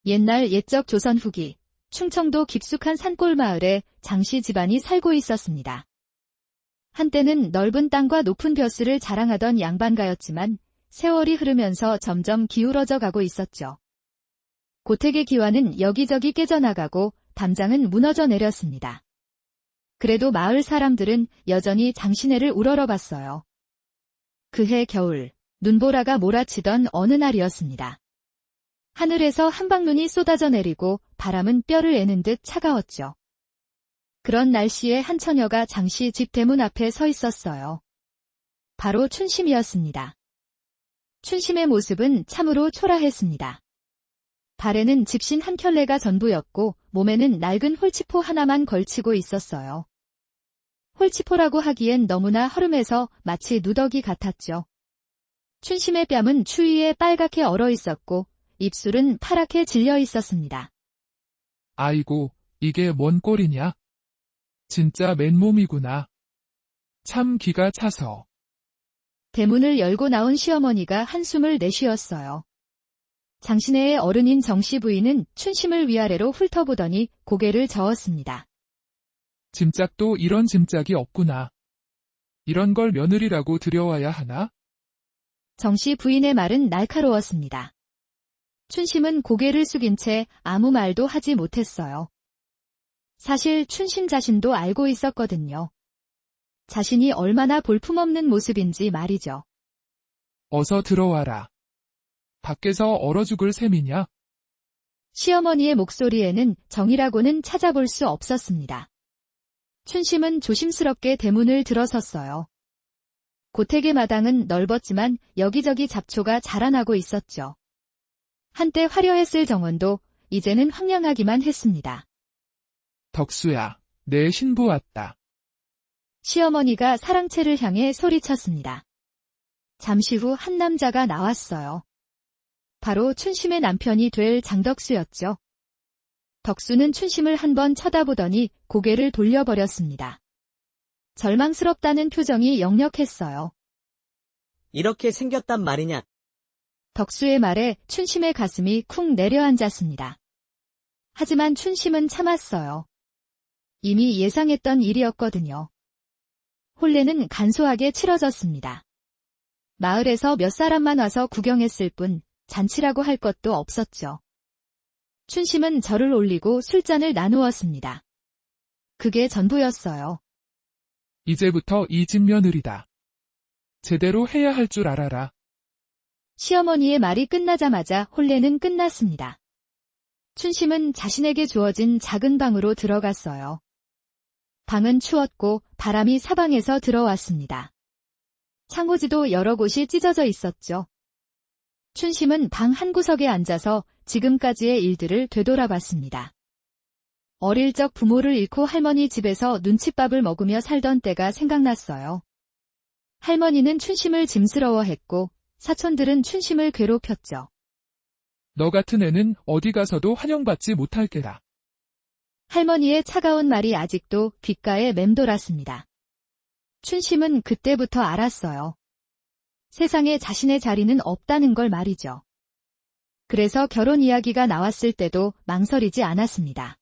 옛날 옛적 조선 후기, 충청도 깊숙한 산골 마을에 장씨 집안이 살고 있었습니다. 한때는 넓은 땅과 높은 벼슬을 자랑하던 양반가였지만 세월이 흐르면서 점점 기울어져 가고 있었죠. 고택의 기와는 여기저기 깨져나가고 담장은 무너져 내렸습니다. 그래도 마을 사람들은 여전히 장시내를 우러러봤어요. 그해 겨울, 눈보라가 몰아치던 어느 날이었습니다. 하늘에서 한방눈이 쏟아져 내리고 바람은 뼈를 애는 듯 차가웠죠. 그런 날씨에 한 처녀가 장씨 집 대문 앞에 서 있었어요. 바로 춘심이었습니다. 춘심의 모습은 참으로 초라했습니다. 발에는 집신 한 켤레가 전부였고 몸에는 낡은 홀치포 하나만 걸치고 있었어요. 홀치포라고 하기엔 너무나 허름해서 마치 누더기 같았죠. 춘심의 뺨은 추위에 빨갛게 얼어 있었고 입술은 파랗게 질려 있었습니다. 아이고, 이게 뭔 꼴이냐? 진짜 맨몸이구나. 참 기가 차서. 대문을 열고 나온 시어머니가 한숨을 내쉬었어요. 장시내의 어른인 정씨 부인은 춘심을 위아래로 훑어보더니 고개를 저었습니다. 짐짝도 이런 짐짝이 없구나. 이런 걸 며느리라고 들여와야 하나? 정씨 부인의 말은 날카로웠습니다. 춘심은 고개를 숙인 채 아무 말도 하지 못했어요. 사실 춘심 자신도 알고 있었거든요. 자신이 얼마나 볼품없는 모습인지 말이죠. 어서 들어와라. 밖에서 얼어 죽을 셈이냐? 시어머니의 목소리에는 정이라고는 찾아볼 수 없었습니다. 춘심은 조심스럽게 대문을 들어섰어요. 고택의 마당은 넓었지만 여기저기 잡초가 자라나고 있었죠. 한때 화려했을 정원도 이제는 황량하기만 했습니다. 덕수야, 내 신부 왔다. 시어머니가 사랑채를 향해 소리쳤습니다. 잠시 후 한 남자가 나왔어요. 바로 춘심의 남편이 될 장덕수였죠. 덕수는 춘심을 한번 쳐다보더니 고개를 돌려버렸습니다. 절망스럽다는 표정이 역력했어요. 이렇게 생겼단 말이냐? 덕수의 말에 춘심의 가슴이 쿵 내려앉았습니다. 하지만 춘심은 참았어요. 이미 예상했던 일이었거든요. 혼례는 간소하게 치러졌습니다. 마을에서 몇 사람만 와서 구경했을 뿐 잔치라고 할 것도 없었죠. 춘심은 절을 올리고 술잔을 나누었습니다. 그게 전부였어요. 이제부터 이 집 며느리다. 제대로 해야 할 줄 알아라. 시어머니의 말이 끝나자마자 혼례는 끝났습니다. 춘심은 자신에게 주어진 작은 방으로 들어갔어요. 방은 추웠고 바람이 사방에서 들어왔습니다. 창호지도 여러 곳이 찢어져 있었죠. 춘심은 방 한구석에 앉아서 지금까지의 일들을 되돌아봤습니다. 어릴 적 부모를 잃고 할머니 집에서 눈칫밥을 먹으며 살던 때가 생각났어요. 할머니는 춘심을 짐스러워했고 사촌들은 춘심을 괴롭혔죠. 너 같은 애는 어디 가서도 환영받지 못할 게다. 할머니의 차가운 말이 아직도 귓가에 맴돌았습니다. 춘심은 그때부터 알았어요. 세상에 자신의 자리는 없다는 걸 말이죠. 그래서 결혼 이야기가 나왔을 때도 망설이지 않았습니다.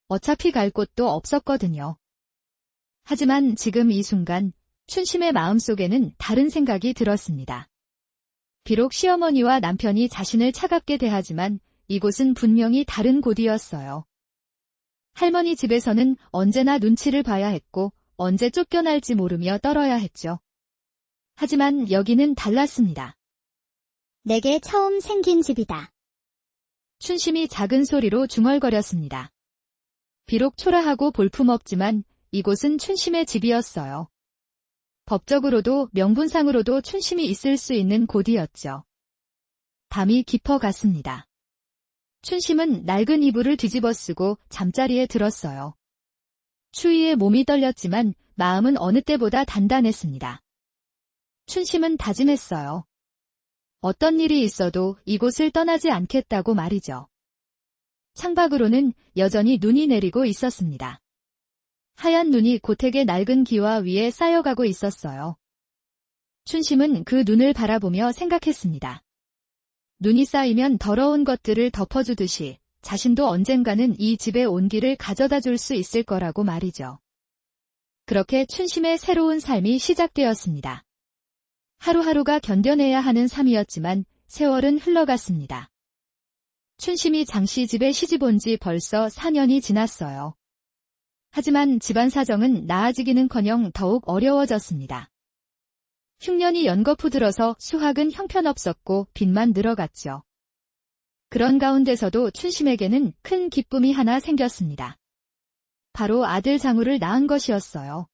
어차피 갈 곳도 없었거든요. 하지만 지금 이 순간 춘심의 마음속에는 다른 생각이 들었습니다. 비록 시어머니와 남편이 자신을 차갑게 대하지만 이곳은 분명히 다른 곳이었어요. 할머니 집에서는 언제나 눈치를 봐야 했고 언제 쫓겨날지 모르며 떨어야 했죠. 하지만 여기는 달랐습니다. 내게 처음 생긴 집이다. 춘심이 작은 소리로 중얼거렸습니다. 비록 초라하고 볼품없지만 이곳은 춘심의 집이었어요. 법적으로도 명분상으로도 춘심이 있을 수 있는 곳이었죠. 밤이 깊어갔습니다. 춘심은 낡은 이불을 뒤집어 쓰고 잠자리에 들었어요. 추위에 몸이 떨렸지만 마음은 어느 때보다 단단했습니다. 춘심은 다짐했어요. 어떤 일이 있어도 이곳을 떠나지 않겠다고 말이죠. 창밖으로는 여전히 눈이 내리고 있었습니다. 하얀 눈이 고택의 낡은 기와 위에 쌓여가고 있었어요. 춘심은 그 눈을 바라보며 생각했습니다. 눈이 쌓이면 더러운 것들을 덮어주듯이 자신도 언젠가는 이 집의 온기를 가져다 줄 수 있을 거라고 말이죠. 그렇게 춘심의 새로운 삶이 시작되었습니다. 하루하루가 견뎌내야 하는 삶이었지만 세월은 흘러갔습니다. 춘심이 장씨 집에 시집 온 지 벌써 4년이 지났어요. 하지만 집안 사정은 나아지기는커녕 더욱 어려워졌습니다. 흉년이 연거푸 들어서 수확은 형편없었고 빚만 늘어갔죠. 그런 가운데서도 춘심에게는 큰 기쁨이 하나 생겼습니다. 바로 아들 장우를 낳은 것이었어요.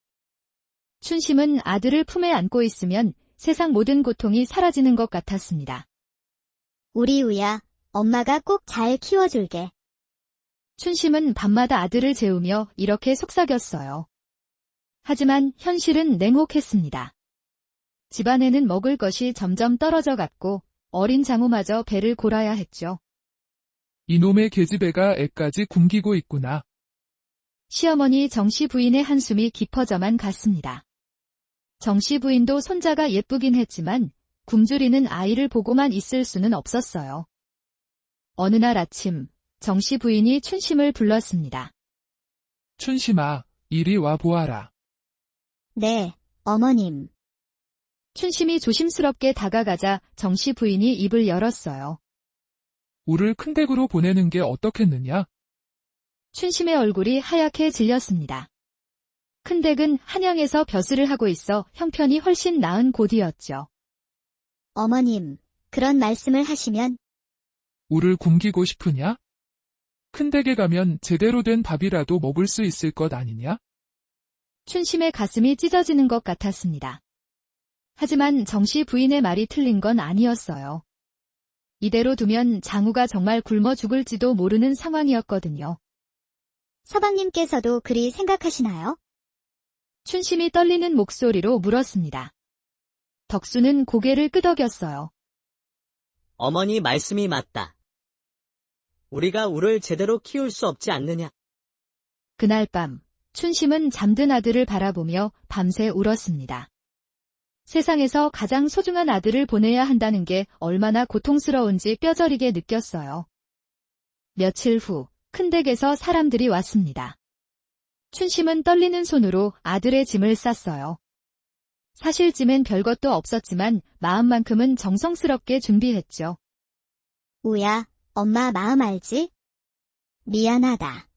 춘심은 아들을 품에 안고 있으면 세상 모든 고통이 사라지는 것 같았습니다. 우리 우야, 엄마가 꼭 잘 키워줄게. 춘심은 밤마다 아들을 재우며 이렇게 속삭였어요. 하지만 현실은 냉혹했습니다. 집안에는 먹을 것이 점점 떨어져 갔고 어린 장우마저 배를 골아야 했죠. 이놈의 계집애가 애까지 굶기고 있구나. 시어머니 정씨 부인의 한숨이 깊어져만 갔습니다. 정씨 부인도 손자가 예쁘긴 했지만 굶주리는 아이를 보고만 있을 수는 없었어요. 어느 날 아침 정씨 부인이 춘심을 불렀습니다. 춘심아, 이리 와 보아라. 네, 어머님. 춘심이 조심스럽게 다가가자 정씨 부인이 입을 열었어요. 우를 큰 댁으로 보내는 게 어떻겠느냐? 춘심의 얼굴이 하얗게 질렸습니다. 큰 댁은 한양에서 벼슬을 하고 있어 형편이 훨씬 나은 곳이었죠. 어머님, 그런 말씀을 하시면 우를 굶기고 싶으냐? 큰 댁에 가면 제대로 된 밥이라도 먹을 수 있을 것 아니냐? 춘심의 가슴이 찢어지는 것 같았습니다. 하지만 정씨 부인의 말이 틀린 건 아니었어요. 이대로 두면 장우가 정말 굶어 죽을지도 모르는 상황이었거든요. 서방님께서도 그리 생각하시나요? 춘심이 떨리는 목소리로 물었습니다. 덕수는 고개를 끄덕였어요. 어머니 말씀이 맞다. 우리가 우를 제대로 키울 수 없지 않느냐. 그날 밤 춘심은 잠든 아들을 바라보며 밤새 울었습니다. 세상에서 가장 소중한 아들을 보내야 한다는 게 얼마나 고통스러운지 뼈저리게 느꼈어요. 며칠 후 큰 댁에서 사람들이 왔습니다. 춘심은 떨리는 손으로 아들의 짐을 쌌어요. 사실 짐엔 별것도 없었지만 마음만큼은 정성스럽게 준비했죠. 우야, 엄마 마음 알지? 미안하다.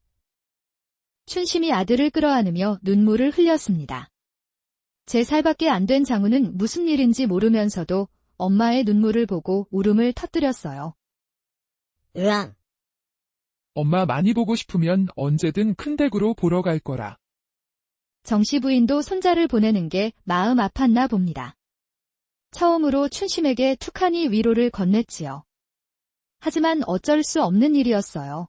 춘심이 아들을 끌어안으며 눈물을 흘렸습니다. 제 살밖에 안 된 장우는 무슨 일인지 모르면서도 엄마의 눈물을 보고 울음을 터뜨렸어요. 으앙. 엄마 많이 보고 싶으면 언제든 큰 댁으로 보러 갈 거라. 정씨 부인도 손자를 보내는 게 마음 아팠나 봅니다. 처음으로 춘심에게 툭하니 위로를 건넸지요. 하지만 어쩔 수 없는 일이었어요.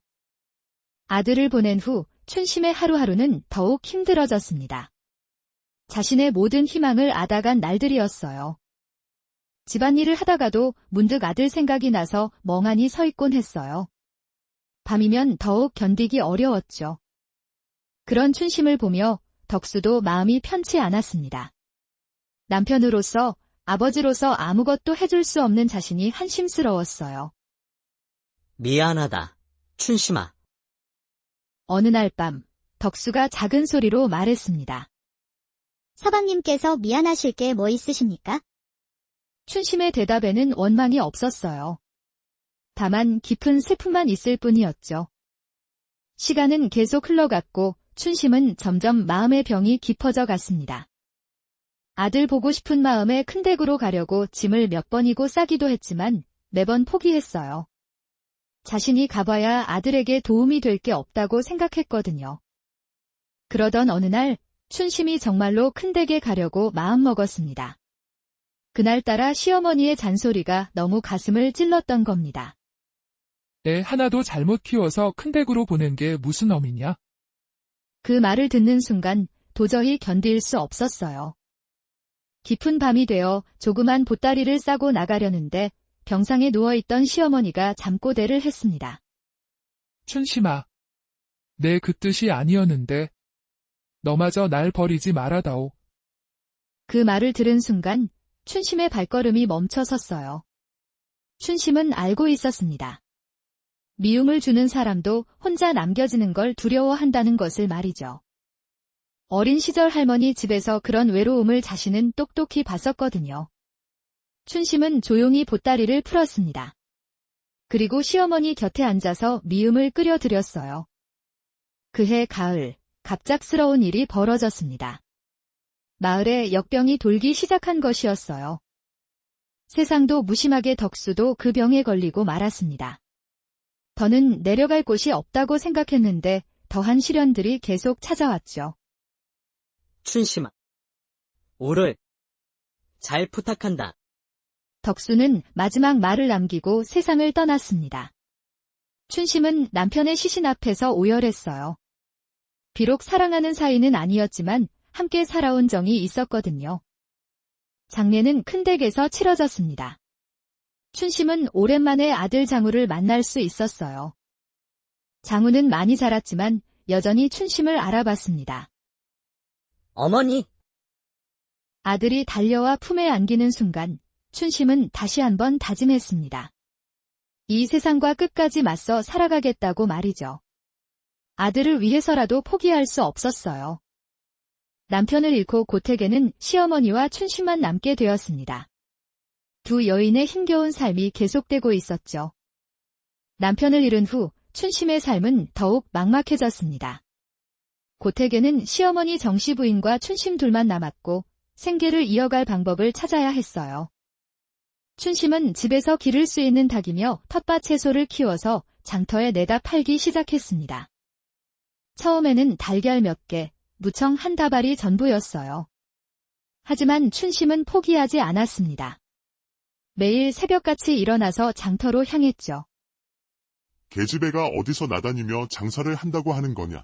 아들을 보낸 후 춘심의 하루하루는 더욱 힘들어졌습니다. 자신의 모든 희망을 앗아간 날들이었어요. 집안일을 하다가도 문득 아들 생각이 나서 멍하니 서 있곤 했어요. 밤이면 더욱 견디기 어려웠죠. 그런 춘심을 보며 덕수도 마음이 편치 않았습니다. 남편으로서, 아버지로서 아무것도 해줄 수 없는 자신이 한심스러웠어요. 미안하다, 춘심아. 어느 날 밤, 덕수가 작은 소리로 말했습니다. 서방님께서 미안하실 게 뭐 있으십니까? 춘심의 대답에는 원망이 없었어요. 다만 깊은 슬픔만 있을 뿐이었죠. 시간은 계속 흘러갔고 춘심은 점점 마음의 병이 깊어져 갔습니다. 아들 보고 싶은 마음에 큰 댁으로 가려고 짐을 몇 번이고 싸기도 했지만 매번 포기했어요. 자신이 가봐야 아들에게 도움이 될 게 없다고 생각했거든요. 그러던 어느 날 춘심이 정말로 큰 댁에 가려고 마음먹었습니다. 그날따라 시어머니의 잔소리가 너무 가슴을 찔렀던 겁니다. 애 하나도 잘못 키워서 큰 댁으로 보낸 게 무슨 어미냐? 그 말을 듣는 순간 도저히 견딜 수 없었어요. 깊은 밤이 되어 조그만 보따리를 싸고 나가려는데 병상에 누워있던 시어머니가 잠꼬대를 했습니다. 춘심아, 내 그 뜻이 아니었는데 너마저 날 버리지 말아다오. 그 말을 들은 순간 춘심의 발걸음이 멈춰 섰어요. 춘심은 알고 있었습니다. 미움을 주는 사람도 혼자 남겨지는 걸 두려워한다는 것을 말이죠. 어린 시절 할머니 집에서 그런 외로움을 자신은 똑똑히 봤었거든요. 춘심은 조용히 보따리를 풀었습니다. 그리고 시어머니 곁에 앉아서 미음을 끓여드렸어요. 그해 가을, 갑작스러운 일이 벌어졌습니다. 마을에 역병이 돌기 시작한 것이었어요. 세상도 무심하게 덕수도 그 병에 걸리고 말았습니다. 더는 내려갈 곳이 없다고 생각했는데 더한 시련들이 계속 찾아왔죠. 춘심아, 우를 잘 부탁한다. 덕수는 마지막 말을 남기고 세상을 떠났습니다. 춘심은 남편의 시신 앞에서 오열했어요. 비록 사랑하는 사이는 아니었지만 함께 살아온 정이 있었거든요. 장례는 큰 댁에서 치러졌습니다. 춘심은 오랜만에 아들 장우를 만날 수 있었어요. 장우는 많이 자랐지만 여전히 춘심을 알아봤습니다. 어머니, 아들이 달려와 품에 안기는 순간 춘심은 다시 한번 다짐했습니다. 이 세상과 끝까지 맞서 살아가겠다고 말이죠. 아들을 위해서라도 포기할 수 없었어요. 남편을 잃고 고택에는 시어머니와 춘심만 남게 되었습니다. 두 여인의 힘겨운 삶이 계속되고 있었죠. 남편을 잃은 후 춘심의 삶은 더욱 막막해졌습니다. 고택에는 시어머니 정씨 부인과 춘심 둘만 남았고 생계를 이어갈 방법을 찾아야 했어요. 춘심은 집에서 기를 수 있는 닭이며 텃밭 채소를 키워서 장터에 내다 팔기 시작했습니다. 처음에는 달걀 몇 개, 무청 한 다발이 전부였어요. 하지만 춘심은 포기하지 않았습니다. 매일 새벽같이 일어나서 장터로 향했죠. 계집애가 어디서 나다니며 장사를 한다고 하는 거냐?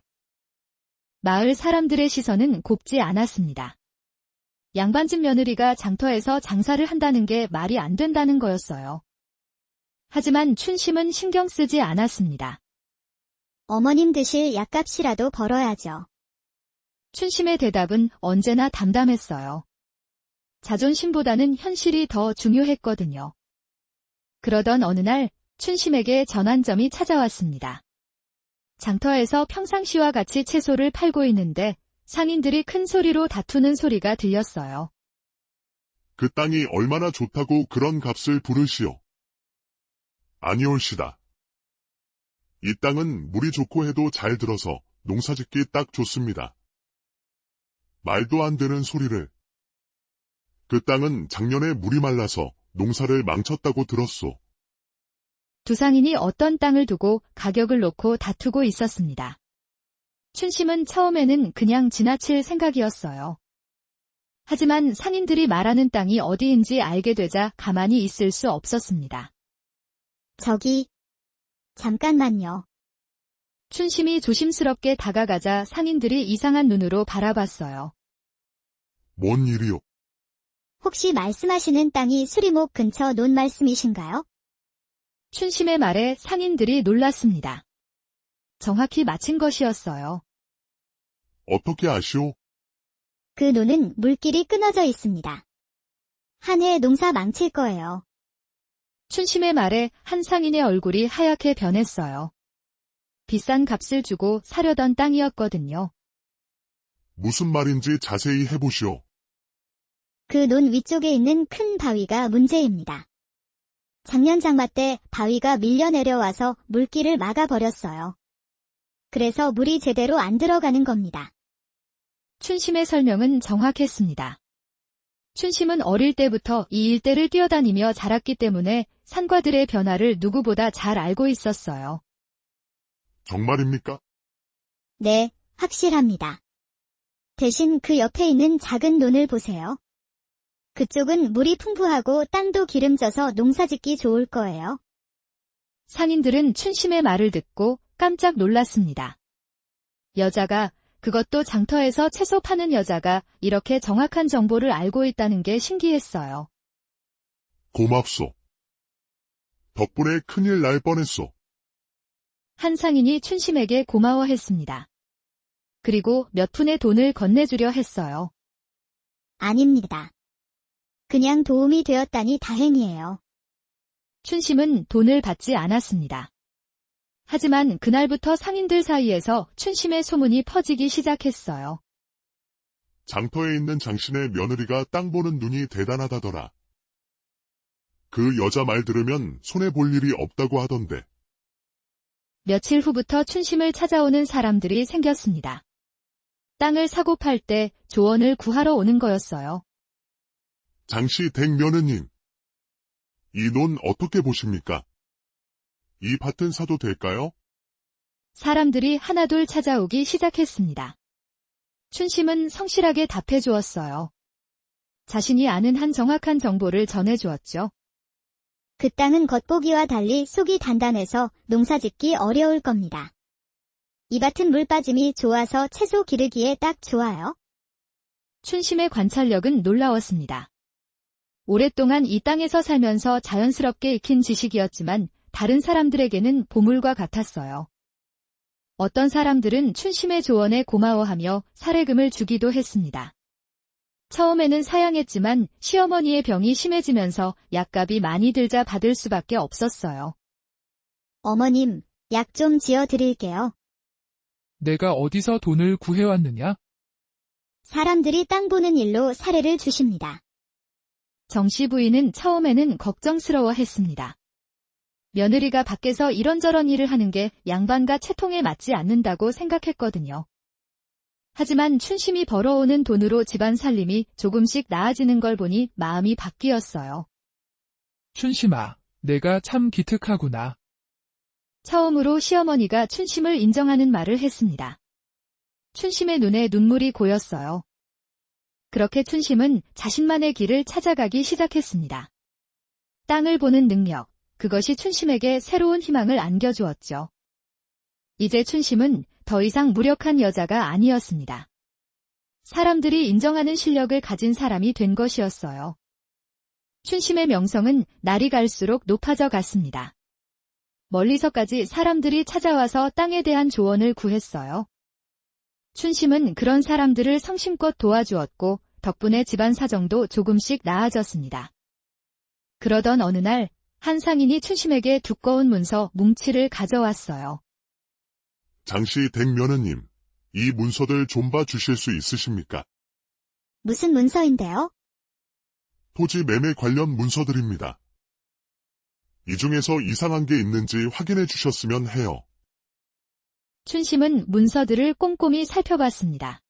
마을 사람들의 시선은 곱지 않았습니다. 양반집 며느리가 장터에서 장사를 한다는 게 말이 안 된다는 거였어요. 하지만 춘심은 신경 쓰지 않았습니다. 어머님 드실 약값이라도 벌어야죠. 춘심의 대답은 언제나 담담했어요. 자존심보다는 현실이 더 중요했거든요. 그러던 어느 날 춘심에게 전환점이 찾아왔습니다. 장터에서 평상시와 같이 채소를 팔고 있는데 상인들이 큰 소리로 다투는 소리가 들렸어요. 그 땅이 얼마나 좋다고 그런 값을 부르시오. 아니올시다. 이 땅은 물이 좋고 해도 잘 들어서 농사짓기 딱 좋습니다. 말도 안 되는 소리를. 그 땅은 작년에 물이 말라서 농사를 망쳤다고 들었소. 두 상인이 어떤 땅을 두고 가격을 놓고 다투고 있었습니다. 춘심은 처음에는 그냥 지나칠 생각이었어요. 하지만 상인들이 말하는 땅이 어디인지 알게 되자 가만히 있을 수 없었습니다. 저기, 잠깐만요. 춘심이 조심스럽게 다가가자 상인들이 이상한 눈으로 바라봤어요. 뭔 일이오? 혹시 말씀하시는 땅이 수리목 근처 논 말씀이신가요? 춘심의 말에 상인들이 놀랐습니다. 정확히 맞힌 것이었어요. 어떻게 아시오? 그 논은 물길이 끊어져 있습니다. 한 해 농사 망칠 거예요. 춘심의 말에 한 상인의 얼굴이 하얗게 변했어요. 비싼 값을 주고 사려던 땅이었거든요. 무슨 말인지 자세히 해보시오. 그 논 위쪽에 있는 큰 바위가 문제입니다. 작년 장마 때 바위가 밀려 내려와서 물길을 막아버렸어요. 그래서 물이 제대로 안 들어가는 겁니다. 춘심의 설명은 정확했습니다. 춘심은 어릴 때부터 이 일대를 뛰어다니며 자랐기 때문에 산과들의 변화를 누구보다 잘 알고 있었어요. 정말입니까? 네, 확실합니다. 대신 그 옆에 있는 작은 논을 보세요. 그쪽은 물이 풍부하고 땅도 기름져서 농사짓기 좋을 거예요. 상인들은 춘심의 말을 듣고 깜짝 놀랐습니다. 여자가, 그것도 장터에서 채소 파는 여자가 이렇게 정확한 정보를 알고 있다는 게 신기했어요. 고맙소. 덕분에 큰일 날 뻔했소. 한 상인이 춘심에게 고마워했습니다. 그리고 몇 푼의 돈을 건네주려 했어요. 아닙니다. 그냥 도움이 되었다니 다행이에요. 춘심은 돈을 받지 않았습니다. 하지만 그날부터 상인들 사이에서 춘심의 소문이 퍼지기 시작했어요. 장터에 있는 장신의 며느리가 땅 보는 눈이 대단하다더라. 그 여자 말 들으면 손해볼 일이 없다고 하던데. 며칠 후부터 춘심을 찾아오는 사람들이 생겼습니다. 땅을 사고 팔 때 조언을 구하러 오는 거였어요. 장씨 댁 며느님, 이 논 어떻게 보십니까? 이 밭은 사도 될까요? 사람들이 하나둘 찾아오기 시작했습니다. 춘심은 성실하게 답해 주었어요. 자신이 아는 한 정확한 정보를 전해 주었죠. 그 땅은 겉보기와 달리 속이 단단해서 농사짓기 어려울 겁니다. 이 밭은 물 빠짐이 좋아서 채소 기르기에 딱 좋아요. 춘심의 관찰력은 놀라웠습니다. 오랫동안 이 땅에서 살면서 자연스럽게 익힌 지식이었지만 다른 사람들에게는 보물과 같았어요. 어떤 사람들은 춘심의 조언에 고마워하며 사례금을 주기도 했습니다. 처음에는 사양했지만 시어머니의 병이 심해지면서 약값이 많이 들자 받을 수밖에 없었어요. 어머님, 약 좀 지어 드릴게요. 내가 어디서 돈을 구해왔느냐? 사람들이 땅 보는 일로 사례를 주십니다. 정씨 부인은 처음에는 걱정스러워했습니다. 며느리가 밖에서 이런저런 일을 하는 게 양반과 채통에 맞지 않는다고 생각했거든요. 하지만 춘심이 벌어오는 돈으로 집안 살림이 조금씩 나아지는 걸 보니 마음이 바뀌었어요. 춘심아, 내가 참 기특하구나. 처음으로 시어머니가 춘심을 인정하는 말을 했습니다. 춘심의 눈에 눈물이 고였어요. 그렇게 춘심은 자신만의 길을 찾아가기 시작했습니다. 땅을 보는 능력, 그것이 춘심에게 새로운 희망을 안겨주었죠. 이제 춘심은 더 이상 무력한 여자가 아니었습니다. 사람들이 인정하는 실력을 가진 사람이 된 것이었어요. 춘심의 명성은 날이 갈수록 높아져 갔습니다. 멀리서까지 사람들이 찾아와서 땅에 대한 조언을 구했어요. 춘심은 그런 사람들을 성심껏 도와주었고 덕분에 집안 사정도 조금씩 나아졌습니다. 그러던 어느 날 한 상인이 춘심에게 두꺼운 문서 뭉치를 가져왔어요. 장씨 댁 며느님, 이 문서들 좀 봐 주실 수 있으십니까? 무슨 문서인데요? 토지 매매 관련 문서들입니다. 이 중에서 이상한 게 있는지 확인해 주셨으면 해요. 춘심은 문서들을 꼼꼼히 살펴봤습니다.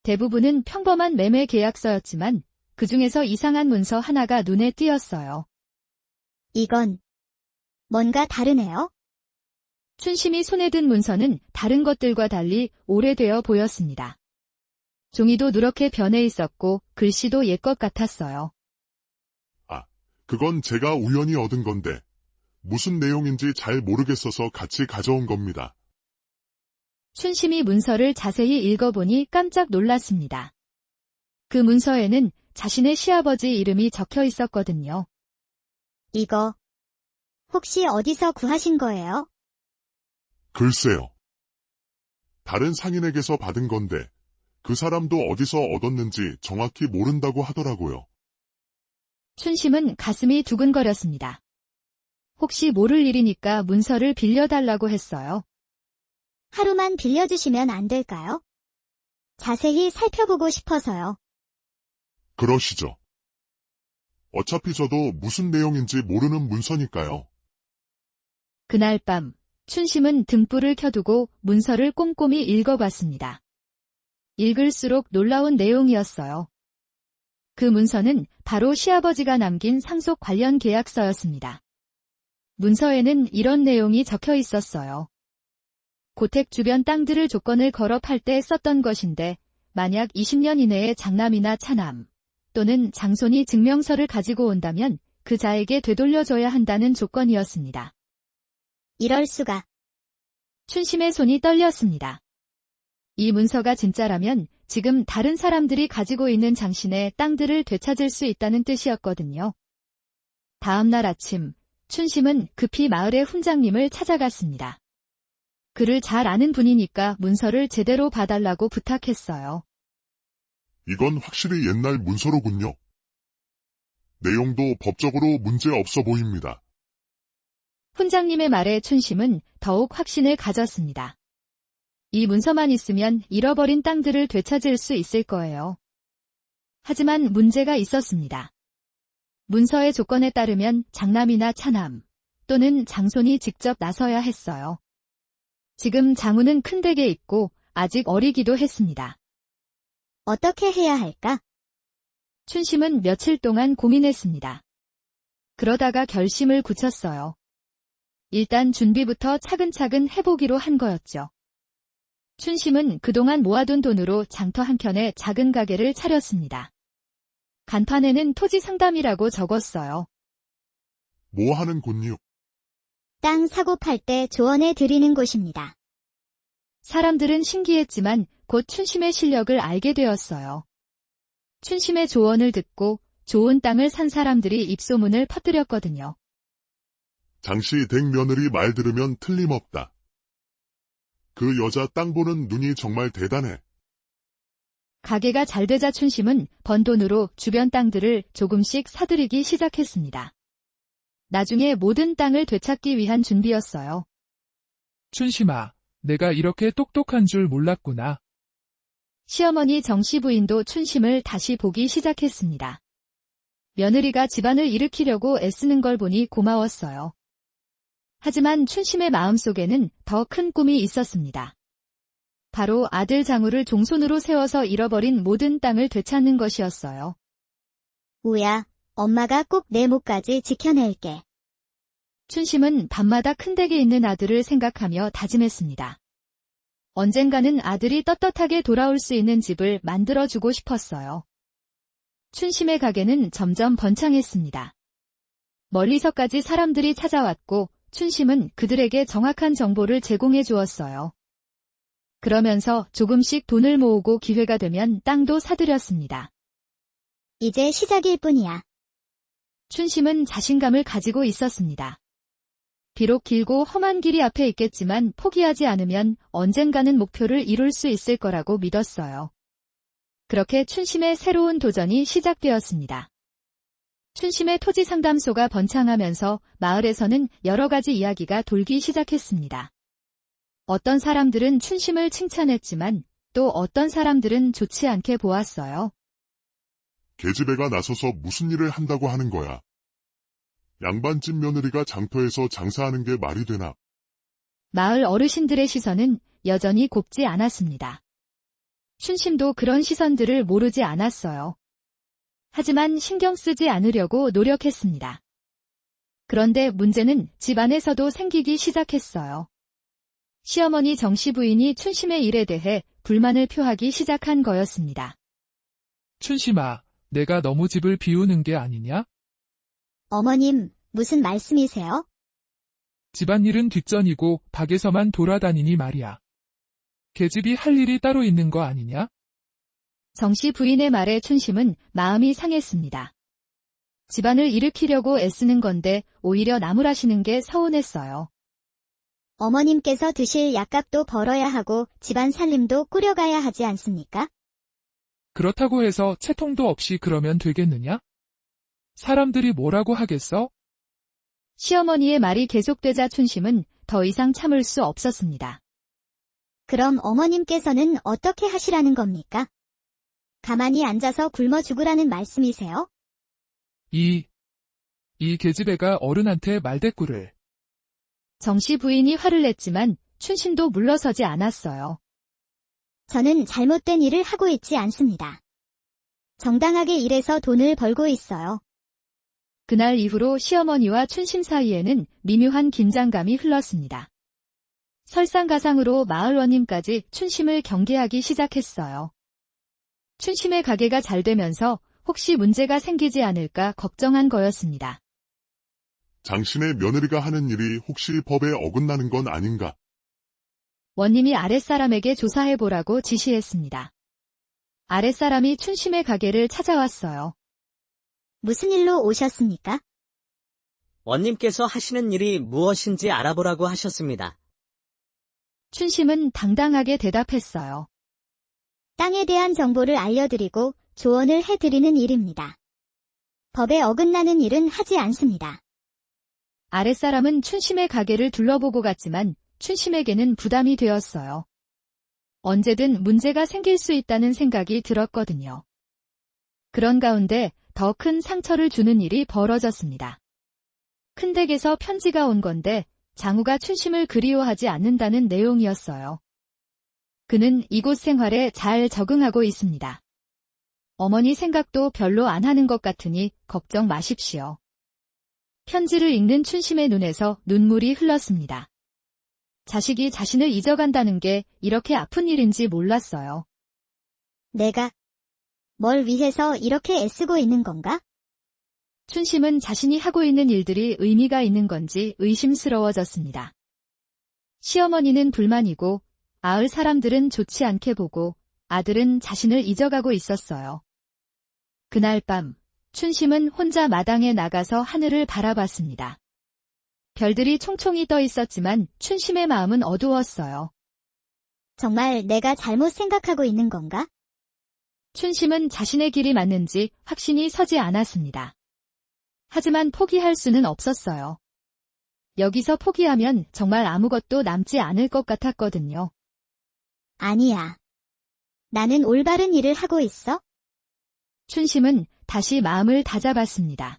대부분은 평범한 매매 계약서였지만 그 중에서 이상한 문서 하나가 눈에 띄었어요. 이건 뭔가 다르네요. 춘심이 손에 든 문서는 다른 것들과 달리 오래되어 보였습니다. 종이도 누렇게 변해 있었고 글씨도 옛것 같았어요. 그건 제가 우연히 얻은 건데 무슨 내용인지 잘 모르겠어서 같이 가져온 겁니다. 춘심이 문서를 자세히 읽어보니 깜짝 놀랐습니다. 그 문서에는 자신의 시아버지 이름이 적혀 있었거든요. 이거 혹시 어디서 구하신 거예요? 글쎄요. 다른 상인에게서 받은 건데 그 사람도 어디서 얻었는지 정확히 모른다고 하더라고요. 춘심은 가슴이 두근거렸습니다. 혹시 모를 일이니까 문서를 빌려달라고 했어요. 하루만 빌려주시면 안 될까요? 자세히 살펴보고 싶어서요. 그러시죠. 어차피 저도 무슨 내용인지 모르는 문서니까요. 그날 밤 춘심은 등불을 켜두고 문서를 꼼꼼히 읽어봤습니다. 읽을수록 놀라운 내용이었어요. 그 문서는 바로 시아버지가 남긴 상속 관련 계약서였습니다. 문서에는 이런 내용이 적혀 있었어요. 고택 주변 땅들을 조건을 걸어 팔 때 썼던 것인데 만약 20년 이내에 장남이나 차남 또는 장손이 증명서를 가지고 온다면 그 자에게 되돌려줘야 한다는 조건이었습니다. 이럴 수가. 춘심의 손이 떨렸습니다. 이 문서가 진짜라면 지금 다른 사람들이 가지고 있는 장신의 땅들을 되찾을 수 있다는 뜻이었거든요. 다음 날 아침, 춘심은 급히 마을의 훈장님을 찾아갔습니다. 그를 잘 아는 분이니까 문서를 제대로 봐달라고 부탁했어요. 이건 확실히 옛날 문서로군요. 내용도 법적으로 문제 없어 보입니다. 훈장님의 말에 춘심은 더욱 확신을 가졌습니다. 이 문서만 있으면 잃어버린 땅들을 되찾을 수 있을 거예요. 하지만 문제가 있었습니다. 문서의 조건에 따르면 장남이나 차남 또는 장손이 직접 나서야 했어요. 지금 장우는 큰 댁에 있고 아직 어리기도 했습니다. 어떻게 해야 할까? 춘심은 며칠 동안 고민했습니다. 그러다가 결심을 굳혔어요. 일단 준비부터 차근차근 해보기로 한 거였죠. 춘심은 그동안 모아둔 돈으로 장터 한켠에 작은 가게를 차렸습니다. 간판에는 토지 상담이라고 적었어요. 뭐 하는 곳이요? 땅 사고 팔 때 조언해 드리는 곳입니다. 사람들은 신기했지만 곧 춘심의 실력을 알게 되었어요. 춘심의 조언을 듣고 좋은 땅을 산 사람들이 입소문을 퍼뜨렸거든요. 장씨 댁 며느리 말 들으면 틀림없다. 그 여자 땅 보는 눈이 정말 대단해. 가게가 잘 되자 춘심은 번 돈으로 주변 땅들을 조금씩 사들이기 시작했습니다. 나중에 모든 땅을 되찾기 위한 준비였어요. 춘심아, 내가 이렇게 똑똑한 줄 몰랐구나. 시어머니 정씨 부인도 춘심을 다시 보기 시작했습니다. 며느리가 집안을 일으키려고 애쓰는 걸 보니 고마웠어요. 하지만 춘심의 마음속에는 더 큰 꿈이 있었습니다. 바로 아들 장우를 종손으로 세워서 잃어버린 모든 땅을 되찾는 것이었어요. 우야, 엄마가 꼭 내 목까지 지켜낼게. 춘심은 밤마다 큰 댁에 있는 아들을 생각하며 다짐했습니다. 언젠가는 아들이 떳떳하게 돌아올 수 있는 집을 만들어주고 싶었어요. 춘심의 가게는 점점 번창했습니다. 멀리서까지 사람들이 찾아왔고 춘심은 그들에게 정확한 정보를 제공해 주었어요. 그러면서 조금씩 돈을 모으고 기회가 되면 땅도 사들였습니다. 이제 시작일 뿐이야. 춘심은 자신감을 가지고 있었습니다. 비록 길고 험한 길이 앞에 있겠지만 포기하지 않으면 언젠가는 목표를 이룰 수 있을 거라고 믿었어요. 그렇게 춘심의 새로운 도전이 시작되었습니다. 춘심의 토지 상담소가 번창하면서 마을에서는 여러 가지 이야기가 돌기 시작했습니다. 어떤 사람들은 춘심을 칭찬했지만 또 어떤 사람들은 좋지 않게 보았어요. 계집애가 나서서 무슨 일을 한다고 하는 거야. 양반집 며느리가 장터에서 장사하는 게 말이 되나? 마을 어르신들의 시선은 여전히 곱지 않았습니다. 춘심도 그런 시선들을 모르지 않았어요. 하지만 신경 쓰지 않으려고 노력했습니다. 그런데 문제는 집 안에서도 생기기 시작했어요. 시어머니 정씨 부인이 춘심의 일에 대해 불만을 표하기 시작한 거였습니다. 춘심아, 내가 너무 집을 비우는 게 아니냐? 어머님, 무슨 말씀이세요? 집안일은 뒷전이고 밖에서만 돌아다니니 말이야. 계집이 할 일이 따로 있는 거 아니냐? 정씨 부인의 말에 춘심은 마음이 상했습니다. 집안을 일으키려고 애쓰는 건데 오히려 나무라시는 게 서운했어요. 어머님께서 드실 약값도 벌어야 하고 집안 살림도 꾸려가야 하지 않습니까? 그렇다고 해서 채통도 없이 그러면 되겠느냐? 사람들이 뭐라고 하겠어? 시어머니의 말이 계속되자 춘심은 더 이상 참을 수 없었습니다. 그럼 어머님께서는 어떻게 하시라는 겁니까? 가만히 앉아서 굶어 죽으라는 말씀이세요? 이 계집애가 어른한테 말대꾸를. 정씨 부인이 화를 냈지만 춘심도 물러서지 않았어요. 저는 잘못된 일을 하고 있지 않습니다. 정당하게 일해서 돈을 벌고 있어요. 그날 이후로 시어머니와 춘심 사이에는 미묘한 긴장감이 흘렀습니다. 설상가상으로 마을원님까지 춘심을 경계하기 시작했어요. 춘심의 가게가 잘 되면서 혹시 문제가 생기지 않을까 걱정한 거였습니다. 장신의 며느리가 하는 일이 혹시 법에 어긋나는 건 아닌가? 원님이 아랫사람에게 조사해보라고 지시했습니다. 아랫사람이 춘심의 가게를 찾아왔어요. 무슨 일로 오셨습니까? 원님께서 하시는 일이 무엇인지 알아보라고 하셨습니다. 춘심은 당당하게 대답했어요. 땅에 대한 정보를 알려드리고 조언을 해드리는 일입니다. 법에 어긋나는 일은 하지 않습니다. 아랫사람은 춘심의 가게를 둘러보고 갔지만 춘심에게는 부담이 되었어요. 언제든 문제가 생길 수 있다는 생각이 들었거든요. 그런 가운데 더 큰 상처를 주는 일이 벌어졌습니다. 큰 댁에서 편지가 온 건데 장우가 춘심을 그리워하지 않는다는 내용이었어요. 그는 이곳 생활에 잘 적응하고 있습니다. 어머니 생각도 별로 안 하는 것 같으니 걱정 마십시오. 편지를 읽는 춘심의 눈에서 눈물이 흘렀습니다. 자식이 자신을 잊어간다는 게 이렇게 아픈 일인지 몰랐어요. 내가 뭘 위해서 이렇게 애쓰고 있는 건가? 춘심은 자신이 하고 있는 일들이 의미가 있는 건지 의심스러워졌습니다. 시어머니는 불만이고 아을 사람들은 좋지 않게 보고 아들은 자신을 잊어가고 있었어요. 그날 밤 춘심은 혼자 마당에 나가서 하늘을 바라봤습니다. 별들이 총총히 떠 있었지만 춘심의 마음은 어두웠어요. 정말 내가 잘못 생각하고 있는 건가? 춘심은 자신의 길이 맞는지 확신이 서지 않았습니다. 하지만 포기할 수는 없었어요. 여기서 포기하면 정말 아무것도 남지 않을 것 같았거든요. 아니야. 나는 올바른 일을 하고 있어? 춘심은 다시 마음을 다잡았습니다.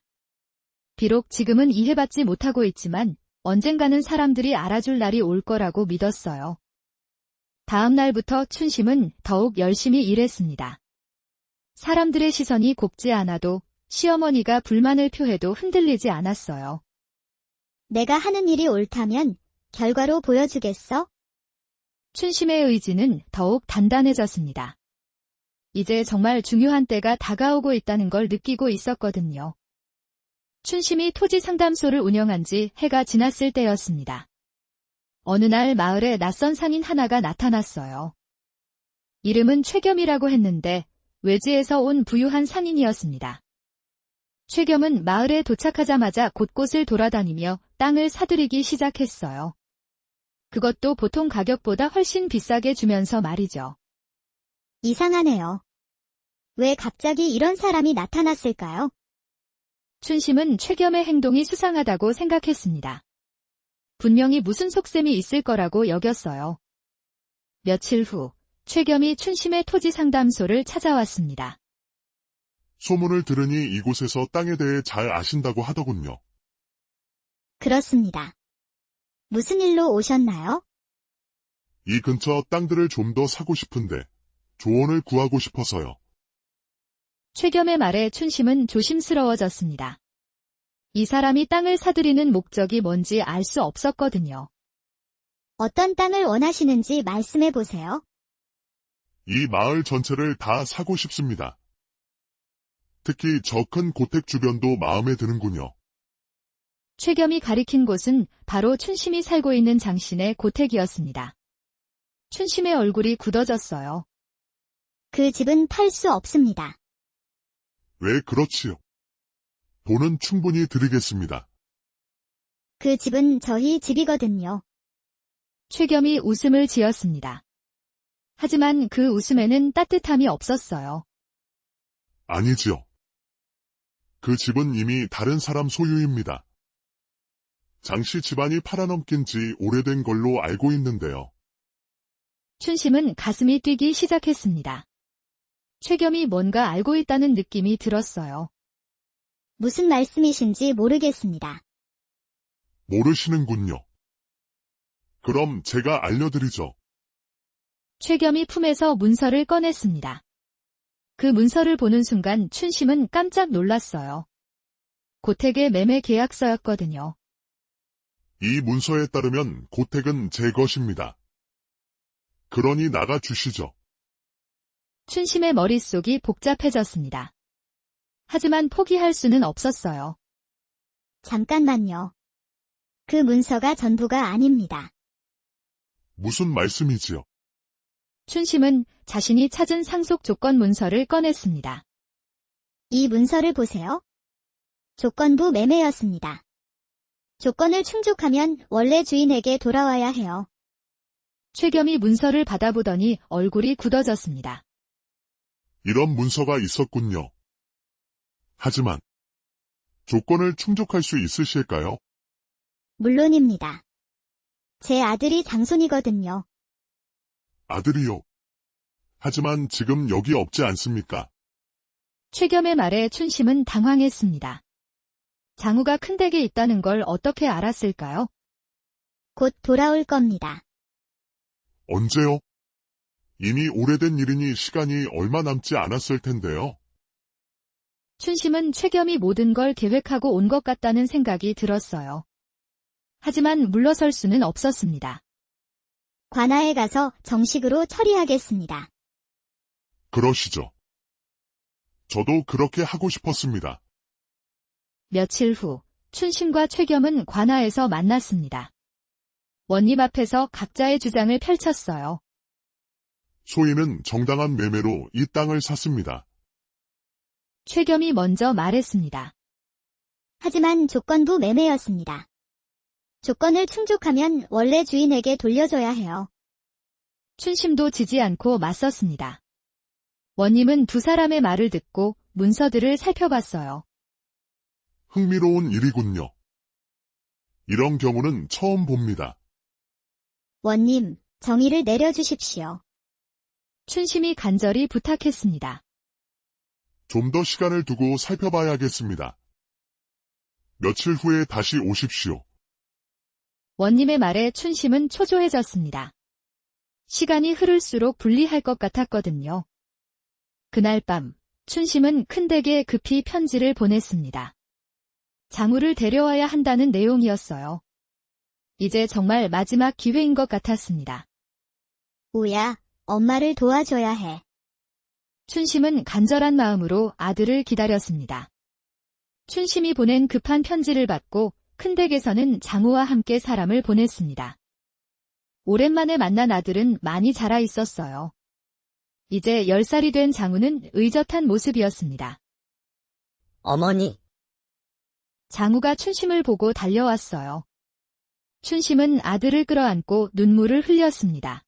비록 지금은 이해받지 못하고 있지만 언젠가는 사람들이 알아줄 날이 올 거라고 믿었어요. 다음 날부터 춘심은 더욱 열심히 일했습니다. 사람들의 시선이 곱지 않아도 시어머니가 불만을 표해도 흔들리지 않았어요. 내가 하는 일이 옳다면 결과로 보여주겠어? 춘심의 의지는 더욱 단단해졌습니다. 이제 정말 중요한 때가 다가오고 있다는 걸 느끼고 있었거든요. 춘심이 토지 상담소를 운영한 지 해가 지났을 때였습니다. 어느 날 마을에 낯선 상인 하나가 나타났어요. 이름은 최겸이라고 했는데 외지에서 온 부유한 상인이었습니다. 최겸은 마을에 도착하자마자 곳곳을 돌아다니며 땅을 사들이기 시작했어요. 그것도 보통 가격보다 훨씬 비싸게 주면서 말이죠. 이상하네요. 왜 갑자기 이런 사람이 나타났을까요? 춘심은 최겸의 행동이 수상하다고 생각했습니다. 분명히 무슨 속셈이 있을 거라고 여겼어요. 며칠 후 최겸이 춘심의 토지 상담소를 찾아왔습니다. 소문을 들으니 이곳에서 땅에 대해 잘 아신다고 하더군요. 그렇습니다. 무슨 일로 오셨나요? 이 근처 땅들을 좀 더 사고 싶은데 조언을 구하고 싶어서요. 최겸의 말에 춘심은 조심스러워졌습니다. 이 사람이 땅을 사들이는 목적이 뭔지 알 수 없었거든요. 어떤 땅을 원하시는지 말씀해 보세요. 이 마을 전체를 다 사고 싶습니다. 특히 저 큰 고택 주변도 마음에 드는군요. 최겸이 가리킨 곳은 바로 춘심이 살고 있는 장신의 고택이었습니다. 춘심의 얼굴이 굳어졌어요. 그 집은 팔 수 없습니다. 왜 그렇지요? 돈은 충분히 드리겠습니다. 그 집은 저희 집이거든요. 최겸이 웃음을 지었습니다. 하지만 그 웃음에는 따뜻함이 없었어요. 아니지요. 그 집은 이미 다른 사람 소유입니다. 장씨 집안이 팔아넘긴 지 오래된 걸로 알고 있는데요. 춘심은 가슴이 뛰기 시작했습니다. 최겸이 뭔가 알고 있다는 느낌이 들었어요. 무슨 말씀이신지 모르겠습니다. 모르시는군요. 그럼 제가 알려드리죠. 최겸이 품에서 문서를 꺼냈습니다. 그 문서를 보는 순간 춘심은 깜짝 놀랐어요. 고택의 매매 계약서였거든요. 이 문서에 따르면 고택은 제 것입니다. 그러니 나가 주시죠. 춘심의 머릿속이 복잡해졌습니다. 하지만 포기할 수는 없었어요. 잠깐만요. 그 문서가 전부가 아닙니다. 무슨 말씀이지요? 춘심은 자신이 찾은 상속 조건 문서를 꺼냈습니다. 이 문서를 보세요. 조건부 매매였습니다. 조건을 충족하면 원래 주인에게 돌아와야 해요. 최겸이 문서를 받아보더니 얼굴이 굳어졌습니다. 이런 문서가 있었군요. 하지만 조건을 충족할 수 있으실까요? 물론입니다. 제 아들이 장손이거든요. 아들이요. 하지만 지금 여기 없지 않습니까? 최겸의 말에 춘심은 당황했습니다. 장우가 큰 댁에 있다는 걸 어떻게 알았을까요? 곧 돌아올 겁니다. 언제요? 이미 오래된 일이니 시간이 얼마 남지 않았을 텐데요. 춘심은 최겸이 모든 걸 계획하고 온 것 같다는 생각이 들었어요. 하지만 물러설 수는 없었습니다. 관아에 가서 정식으로 처리하겠습니다. 그러시죠. 저도 그렇게 하고 싶었습니다. 며칠 후 춘심과 최겸은 관아에서 만났습니다. 원님 앞에서 각자의 주장을 펼쳤어요. 소인은 정당한 매매로 이 땅을 샀습니다. 최겸이 먼저 말했습니다. 하지만 조건부 매매였습니다. 조건을 충족하면 원래 주인에게 돌려줘야 해요. 춘심도 지지 않고 맞섰습니다. 원님은 두 사람의 말을 듣고 문서들을 살펴봤어요. 흥미로운 일이군요. 이런 경우는 처음 봅니다. 원님, 정의를 내려주십시오. 춘심이 간절히 부탁했습니다. 좀 더 시간을 두고 살펴봐야겠습니다. 며칠 후에 다시 오십시오. 원님의 말에 춘심은 초조해졌습니다. 시간이 흐를수록 불리할 것 같았거든요. 그날 밤, 춘심은 큰 댁에 급히 편지를 보냈습니다. 장우를 데려와야 한다는 내용이었어요. 이제 정말 마지막 기회인 것 같았습니다. 우야, 엄마를 도와줘야 해. 춘심은 간절한 마음으로 아들을 기다렸습니다. 춘심이 보낸 급한 편지를 받고 큰 댁에서는 장우와 함께 사람을 보냈습니다. 오랜만에 만난 아들은 많이 자라 있었어요. 이제 10살이 된 장우는 의젓한 모습이었습니다. 어머니, 장우가 춘심을 보고 달려왔어요. 춘심은 아들을 끌어안고 눈물을 흘렸습니다.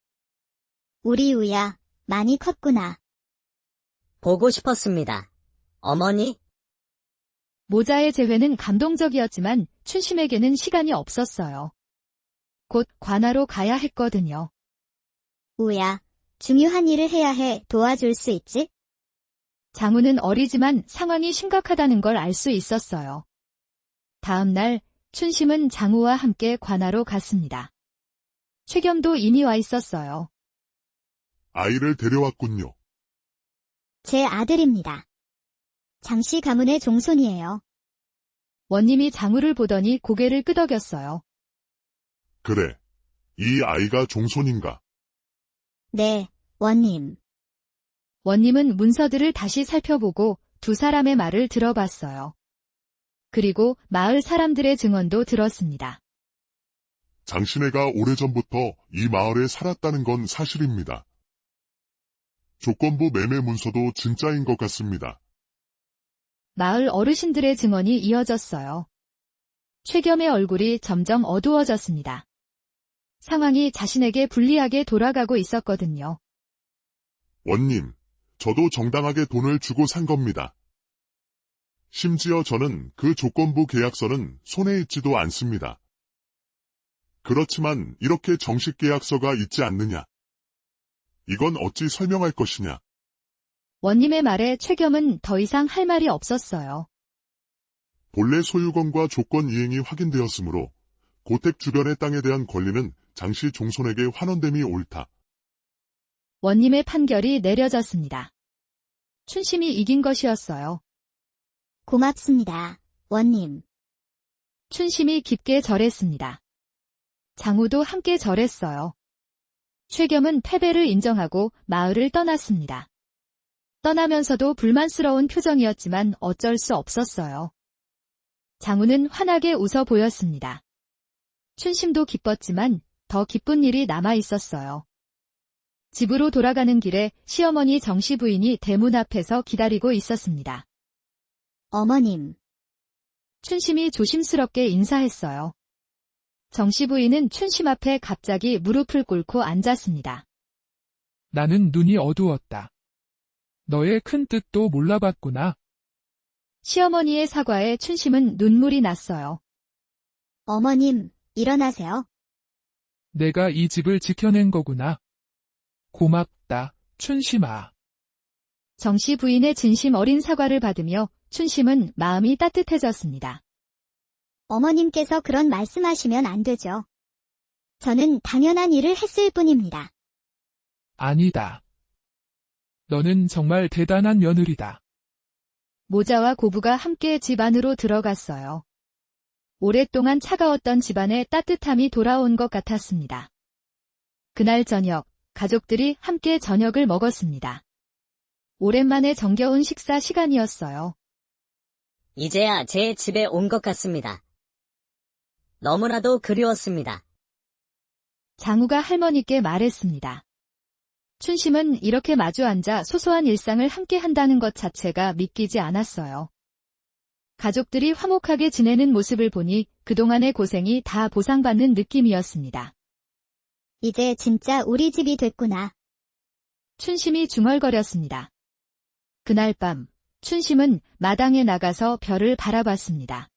우리 우야, 많이 컸구나. 보고 싶었습니다. 어머니, 모자의 재회는 감동적이었지만 춘심에게는 시간이 없었어요. 곧 관아로 가야 했거든요. 우야, 중요한 일을 해야 해. 도와줄 수 있지? 장우는 어리지만 상황이 심각하다는 걸 알 수 있었어요. 다음 날 춘심은 장우와 함께 관아로 갔습니다. 최겸도 이미 와 있었어요. 아이를 데려왔군요. 제 아들입니다. 장씨 가문의 종손이에요. 원님이 장우를 보더니 고개를 끄덕였어요. 그래, 이 아이가 종손인가? 네, 원님. 원님은 문서들을 다시 살펴보고 두 사람의 말을 들어봤어요. 그리고 마을 사람들의 증언도 들었습니다. 장신애가 오래전부터 이 마을에 살았다는 건 사실입니다. 조건부 매매 문서도 진짜인 것 같습니다. 마을 어르신들의 증언이 이어졌어요. 최겸의 얼굴이 점점 어두워졌습니다. 상황이 자신에게 불리하게 돌아가고 있었거든요. 원님, 저도 정당하게 돈을 주고 산 겁니다. 심지어 저는 그 조건부 계약서는 손에 있지도 않습니다. 그렇지만 이렇게 정식 계약서가 있지 않느냐? 이건 어찌 설명할 것이냐? 원님의 말에 최겸은 더 이상 할 말이 없었어요. 본래 소유권과 조건 이행이 확인되었으므로 고택 주변의 땅에 대한 권리는 장씨 종손에게 환원됨이 옳다. 원님의 판결이 내려졌습니다. 춘심이 이긴 것이었어요. 고맙습니다, 원님. 춘심이 깊게 절했습니다. 장우도 함께 절했어요. 최겸은 패배를 인정하고 마을을 떠났습니다. 떠나면서도 불만스러운 표정이었지만 어쩔 수 없었어요. 장우는 환하게 웃어 보였습니다. 춘심도 기뻤지만 더 기쁜 일이 남아 있었어요. 집으로 돌아가는 길에 시어머니 정씨 부인이 대문 앞에서 기다리고 있었습니다. 어머님. 춘심이 조심스럽게 인사했어요. 정씨 부인은 춘심 앞에 갑자기 무릎을 꿇고 앉았습니다. 나는 눈이 어두웠다. 너의 큰 뜻도 몰라봤구나. 시어머니의 사과에 춘심은 눈물이 났어요. 어머님, 일어나세요. 내가 이 집을 지켜낸 거구나. 고맙다, 춘심아. 정씨 부인의 진심 어린 사과를 받으며 춘심은 마음이 따뜻해졌습니다. 어머님께서 그런 말씀하시면 안 되죠. 저는 당연한 일을 했을 뿐입니다. 아니다. 너는 정말 대단한 며느리다. 모자와 고부가 함께 집 안으로 들어갔어요. 오랫동안 차가웠던 집안의 따뜻함이 돌아온 것 같았습니다. 그날 저녁, 가족들이 함께 저녁을 먹었습니다. 오랜만에 정겨운 식사 시간이었어요. 이제야 제 집에 온 것 같습니다. 너무나도 그리웠습니다. 장우가 할머니께 말했습니다. 춘심은 이렇게 마주 앉아 소소한 일상을 함께 한다는 것 자체가 믿기지 않았어요. 가족들이 화목하게 지내는 모습을 보니 그동안의 고생이 다 보상받는 느낌이었습니다. 이제 진짜 우리 집이 됐구나. 춘심이 중얼거렸습니다. 그날 밤, 춘심은 마당에 나가서 별을 바라봤습니다.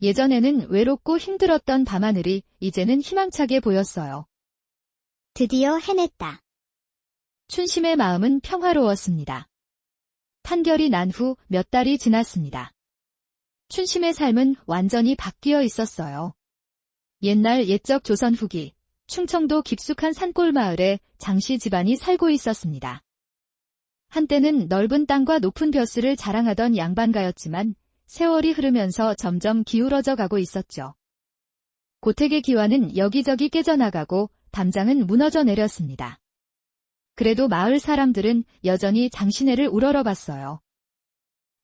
예전에는 외롭고 힘들었던 밤하늘이 이제는 희망차게 보였어요. 드디어 해냈다. 춘심의 마음은 평화로웠습니다. 판결이 난 후 몇 달이 지났습니다. 춘심의 삶은 완전히 바뀌어 있었어요. 옛날 옛적 조선 후기, 충청도 깊숙한 산골 마을에 장씨 집안이 살고 있었습니다. 한때는 넓은 땅과 높은 벼슬을 자랑하던 양반가였지만 세월이 흐르면서 점점 기울어져 가고 있었죠. 고택의 기와는 여기저기 깨져나가고 담장은 무너져 내렸습니다. 그래도 마을 사람들은 여전히 장시내를 우러러봤어요.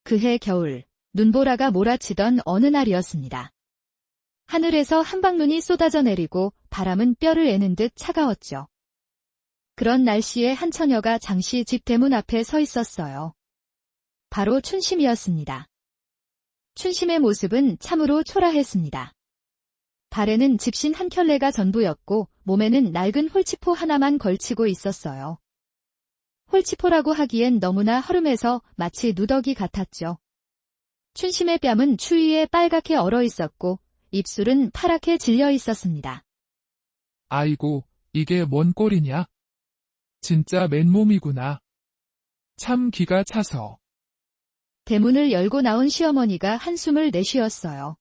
그해 겨울, 눈보라가 몰아치던 어느 날이었습니다. 하늘에서 한방눈이 쏟아져 내리고 바람은 뼈를 애는 듯 차가웠죠. 그런 날씨에 한 처녀가 장씨 집 대문 앞에 서 있었어요. 바로 춘심이었습니다. 춘심의 모습은 참으로 초라했습니다. 발에는 집신 한 켤레가 전부였고 몸에는 낡은 홀치포 하나만 걸치고 있었어요. 홀치포라고 하기엔 너무나 허름해서 마치 누더기 같았죠. 춘심의 뺨은 추위에 빨갛게 얼어 있었고 입술은 파랗게 질려 있었습니다. 아이고, 이게 뭔 꼴이냐? 진짜 맨몸이구나. 참 기가 차서. 대문을 열고 나온 시어머니가 한숨을 내쉬었어요.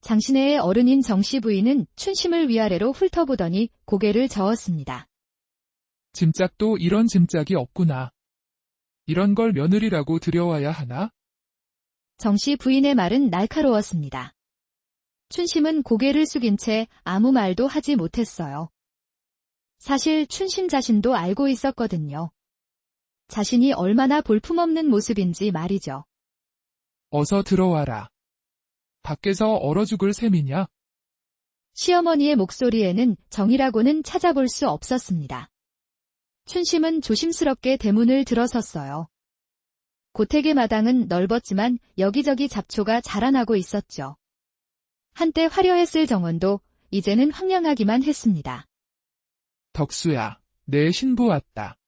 장시내의 어른인 정씨 부인은 춘심을 위아래로 훑어보더니 고개를 저었습니다. 짐짝도 이런 짐짝이 없구나. 이런 걸 며느리라고 들여와야 하나? 정씨 부인의 말은 날카로웠습니다. 춘심은 고개를 숙인 채 아무 말도 하지 못했어요. 사실 춘심 자신도 알고 있었거든요. 자신이 얼마나 볼품없는 모습인지 말이죠. 어서 들어와라. 밖에서 얼어 죽을 셈이냐? 시어머니의 목소리에는 정이라고는 찾아볼 수 없었습니다. 춘심은 조심스럽게 대문을 들어섰어요. 고택의 마당은 넓었지만 여기저기 잡초가 자라나고 있었죠. 한때 화려했을 정원도 이제는 황량하기만 했습니다. 덕수야, 내 신부 왔다.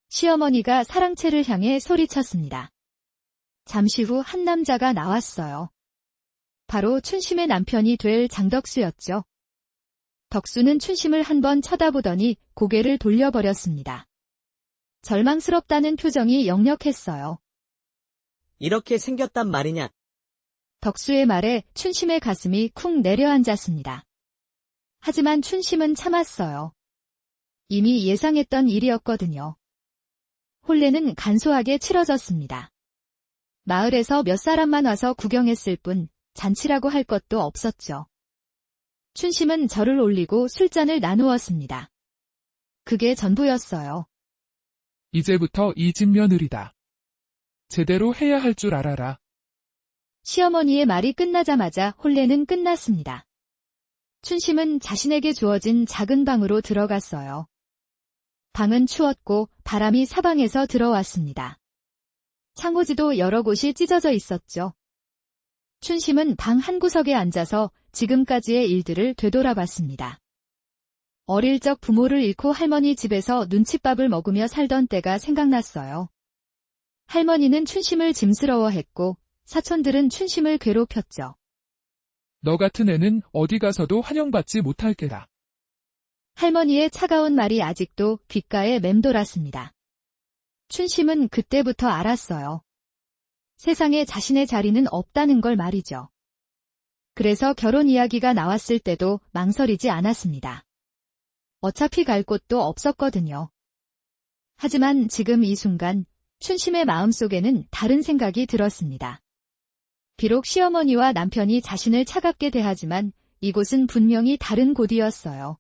시어머니가 사랑채를 향해 소리쳤습니다. 잠시 후 한 남자가 나왔어요. 바로 춘심의 남편이 될 장덕수였죠. 덕수는 춘심을 한번 쳐다보더니 고개를 돌려버렸습니다. 절망스럽다는 표정이 역력했어요. 이렇게 생겼단 말이냐? 덕수의 말에 춘심의 가슴이 쿵 내려앉았습니다. 하지만 춘심은 참았어요. 이미 예상했던 일이었거든요. 혼례는 간소하게 치러졌습니다. 마을에서 몇 사람만 와서 구경했을 뿐 잔치라고 할 것도 없었죠. 춘심은 절을 올리고 술잔을 나누었습니다. 그게 전부였어요. 이제부터 이 집 며느리다. 제대로 해야 할 줄 알아라. 시어머니의 말이 끝나자마자 혼례는 끝났습니다. 춘심은 자신에게 주어진 작은 방으로 들어갔어요. 방은 추웠고 바람이 사방에서 들어왔습니다. 창호지도 여러 곳이 찢어져 있었죠. 춘심은 방 한구석에 앉아서 지금까지의 일들을 되돌아봤습니다. 어릴 적 부모를 잃고 할머니 집에서 눈칫밥을 먹으며 살던 때가 생각났어요. 할머니는 춘심을 짐스러워했고 사촌들은 춘심을 괴롭혔죠. 너 같은 애는 어디 가서도 환영받지 못할 게다. 할머니의 차가운 말이 아직도 귓가에 맴돌았습니다. 춘심은 그때부터 알았어요. 세상에 자신의 자리는 없다는 걸 말이죠. 그래서 결혼 이야기가 나왔을 때도 망설이지 않았습니다. 어차피 갈 곳도 없었거든요. 하지만 지금 이 순간 춘심의 마음속에는 다른 생각이 들었습니다. 비록 시어머니와 남편이 자신을 차갑게 대하지만 이곳은 분명히 다른 곳이었어요.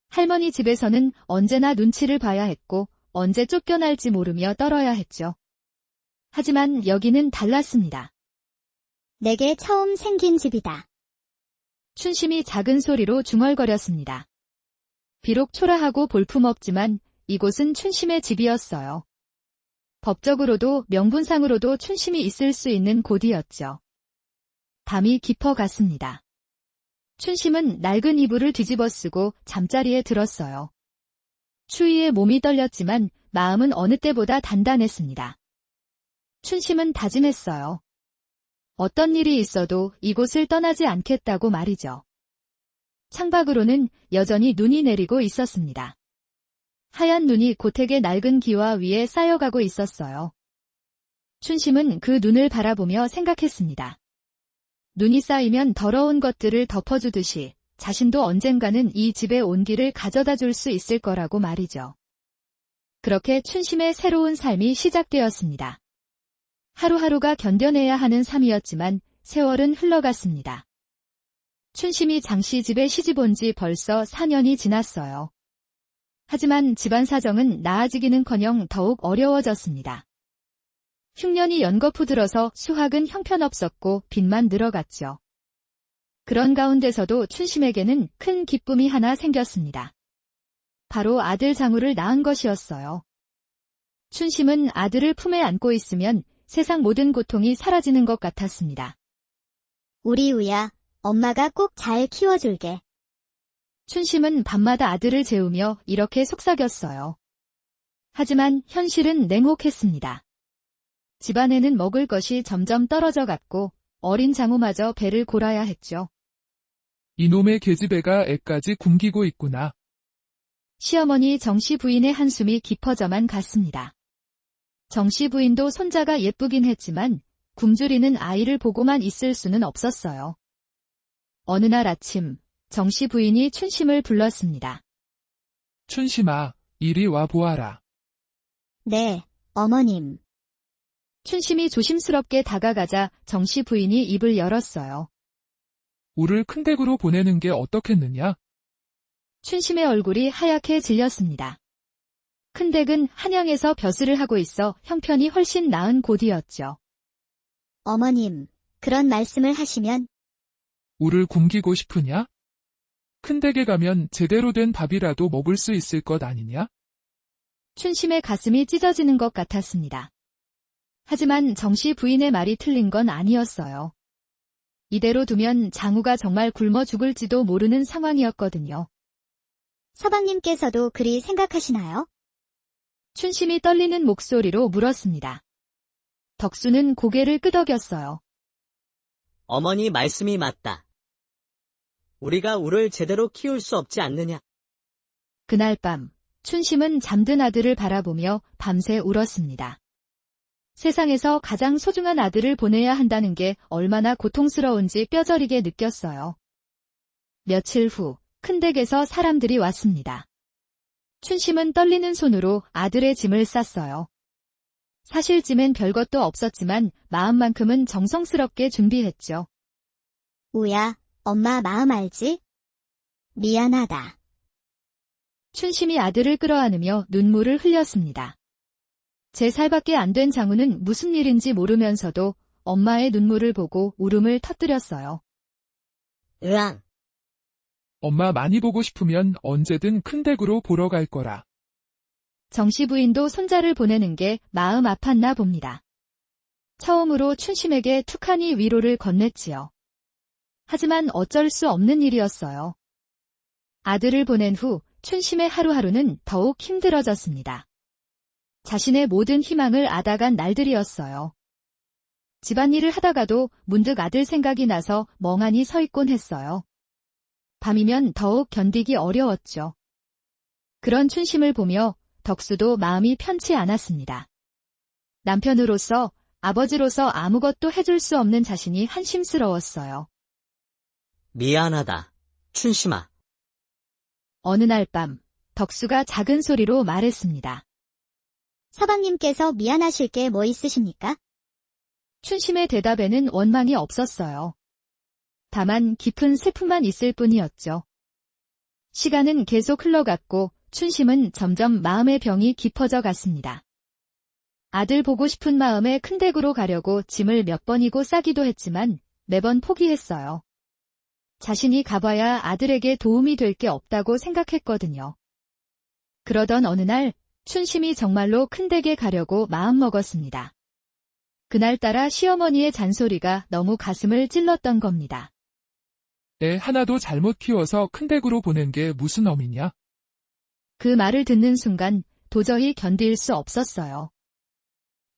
할머니 집에서는 언제나 눈치를 봐야 했고 언제 쫓겨날지 모르며 떨어야 했죠. 하지만 여기는 달랐습니다. 내게 처음 생긴 집이다. 춘심이 작은 소리로 중얼거렸습니다. 비록 초라하고 볼품없지만 이곳은 춘심의 집이었어요. 법적으로도 명분상으로도 춘심이 있을 수 있는 곳이었죠. 밤이 깊어갔습니다. 춘심은 낡은 이불을 뒤집어 쓰고 잠자리에 들었어요. 추위에 몸이 떨렸지만 마음은 어느 때보다 단단했습니다. 춘심은 다짐했어요. 어떤 일이 있어도 이곳을 떠나지 않겠다고 말이죠. 창밖으로는 여전히 눈이 내리고 있었습니다. 하얀 눈이 고택의 낡은 기와 위에 쌓여가고 있었어요. 춘심은 그 눈을 바라보며 생각했습니다. 눈이 쌓이면 더러운 것들을 덮어주듯이 자신도 언젠가는 이 집의 온기를 가져다 줄 수 있을 거라고 말이죠. 그렇게 춘심의 새로운 삶이 시작되었습니다. 하루하루가 견뎌내야 하는 삶이었지만 세월은 흘러갔습니다. 춘심이 장씨 집에 시집온 지 벌써 4년이 지났어요. 하지만 집안 사정은 나아지기는커녕 더욱 어려워졌습니다. 흉년이 연거푸 들어서 수확은 형편없었고 빚만 늘어갔죠. 그런 가운데서도 춘심에게는 큰 기쁨이 하나 생겼습니다. 바로 아들 장우를 낳은 것이었어요. 춘심은 아들을 품에 안고 있으면 세상 모든 고통이 사라지는 것 같았습니다. 우리 우야, 엄마가 꼭 잘 키워줄게. 춘심은 밤마다 아들을 재우며 이렇게 속삭였어요. 하지만 현실은 냉혹했습니다. 집안에는 먹을 것이 점점 떨어져 갔고 어린 장우마저 배를 골아야 했죠. 이놈의 계집애가 애까지 굶기고 있구나. 시어머니 정씨 부인의 한숨이 깊어져만 갔습니다. 정씨 부인도 손자가 예쁘긴 했지만 굶주리는 아이를 보고만 있을 수는 없었어요. 어느 날 아침 정씨 부인이 춘심을 불렀습니다. 춘심아, 이리 와 보아라. 네, 어머님. 춘심이 조심스럽게 다가가자 정씨 부인이 입을 열었어요. 우를 큰 댁으로 보내는 게 어떻겠느냐? 춘심의 얼굴이 하얗게 질렸습니다. 큰 댁은 한양에서 벼슬을 하고 있어 형편이 훨씬 나은 곳이었죠. 어머님, 그런 말씀을 하시면 우를 굶기고 싶으냐? 큰 댁에 가면 제대로 된 밥이라도 먹을 수 있을 것 아니냐? 춘심의 가슴이 찢어지는 것 같았습니다. 하지만 정씨 부인의 말이 틀린 건 아니었어요. 이대로 두면 장우가 정말 굶어 죽을지도 모르는 상황이었거든요. 서방님께서도 그리 생각하시나요? 춘심이 떨리는 목소리로 물었습니다. 덕수는 고개를 끄덕였어요. 어머니 말씀이 맞다. 우리가 우를 제대로 키울 수 없지 않느냐. 그날 밤 춘심은 잠든 아들을 바라보며 밤새 울었습니다. 세상에서 가장 소중한 아들을 보내야 한다는 게 얼마나 고통스러운지 뼈저리게 느꼈어요. 며칠 후 큰 댁에서 사람들이 왔습니다. 춘심은 떨리는 손으로 아들의 짐을 쌌어요. 사실 짐엔 별것도 없었지만 마음만큼은 정성스럽게 준비했죠. 우야, 엄마 마음 알지? 미안하다. 춘심이 아들을 끌어안으며 눈물을 흘렸습니다. 제 살밖에 안 된 장우는 무슨 일인지 모르면서도 엄마의 눈물을 보고 울음을 터뜨렸어요. 으앙. 엄마 많이 보고 싶으면 언제든 큰 댁으로 보러 갈 거라. 정씨 부인도 손자를 보내는 게 마음 아팠나 봅니다. 처음으로 춘심에게 툭하니 위로를 건넸지요. 하지만 어쩔 수 없는 일이었어요. 아들을 보낸 후 춘심의 하루하루는 더욱 힘들어졌습니다. 자신의 모든 희망을 앗아간 날들이었어요. 집안일을 하다가도 문득 아들 생각이 나서 멍하니 서 있곤 했어요. 밤이면 더욱 견디기 어려웠죠. 그런 춘심을 보며 덕수도 마음이 편치 않았습니다. 남편으로서, 아버지로서 아무것도 해줄 수 없는 자신이 한심스러웠어요. 미안하다, 춘심아. 어느 날 밤, 덕수가 작은 소리로 말했습니다. 서방님께서 미안하실 게 뭐 있으십니까? 춘심의 대답에는 원망이 없었어요. 다만 깊은 슬픔만 있을 뿐이었죠. 시간은 계속 흘러갔고 춘심은 점점 마음의 병이 깊어져 갔습니다. 아들 보고 싶은 마음에 큰 댁으로 가려고 짐을 몇 번이고 싸기도 했지만 매번 포기했어요. 자신이 가봐야 아들에게 도움이 될 게 없다고 생각했거든요. 그러던 어느 날 춘심이 정말로 큰 댁에 가려고 마음먹었습니다. 그날따라 시어머니의 잔소리가 너무 가슴을 찔렀던 겁니다. 애 하나도 잘못 키워서 큰 댁으로 보낸 게 무슨 어미냐? 그 말을 듣는 순간 도저히 견딜 수 없었어요.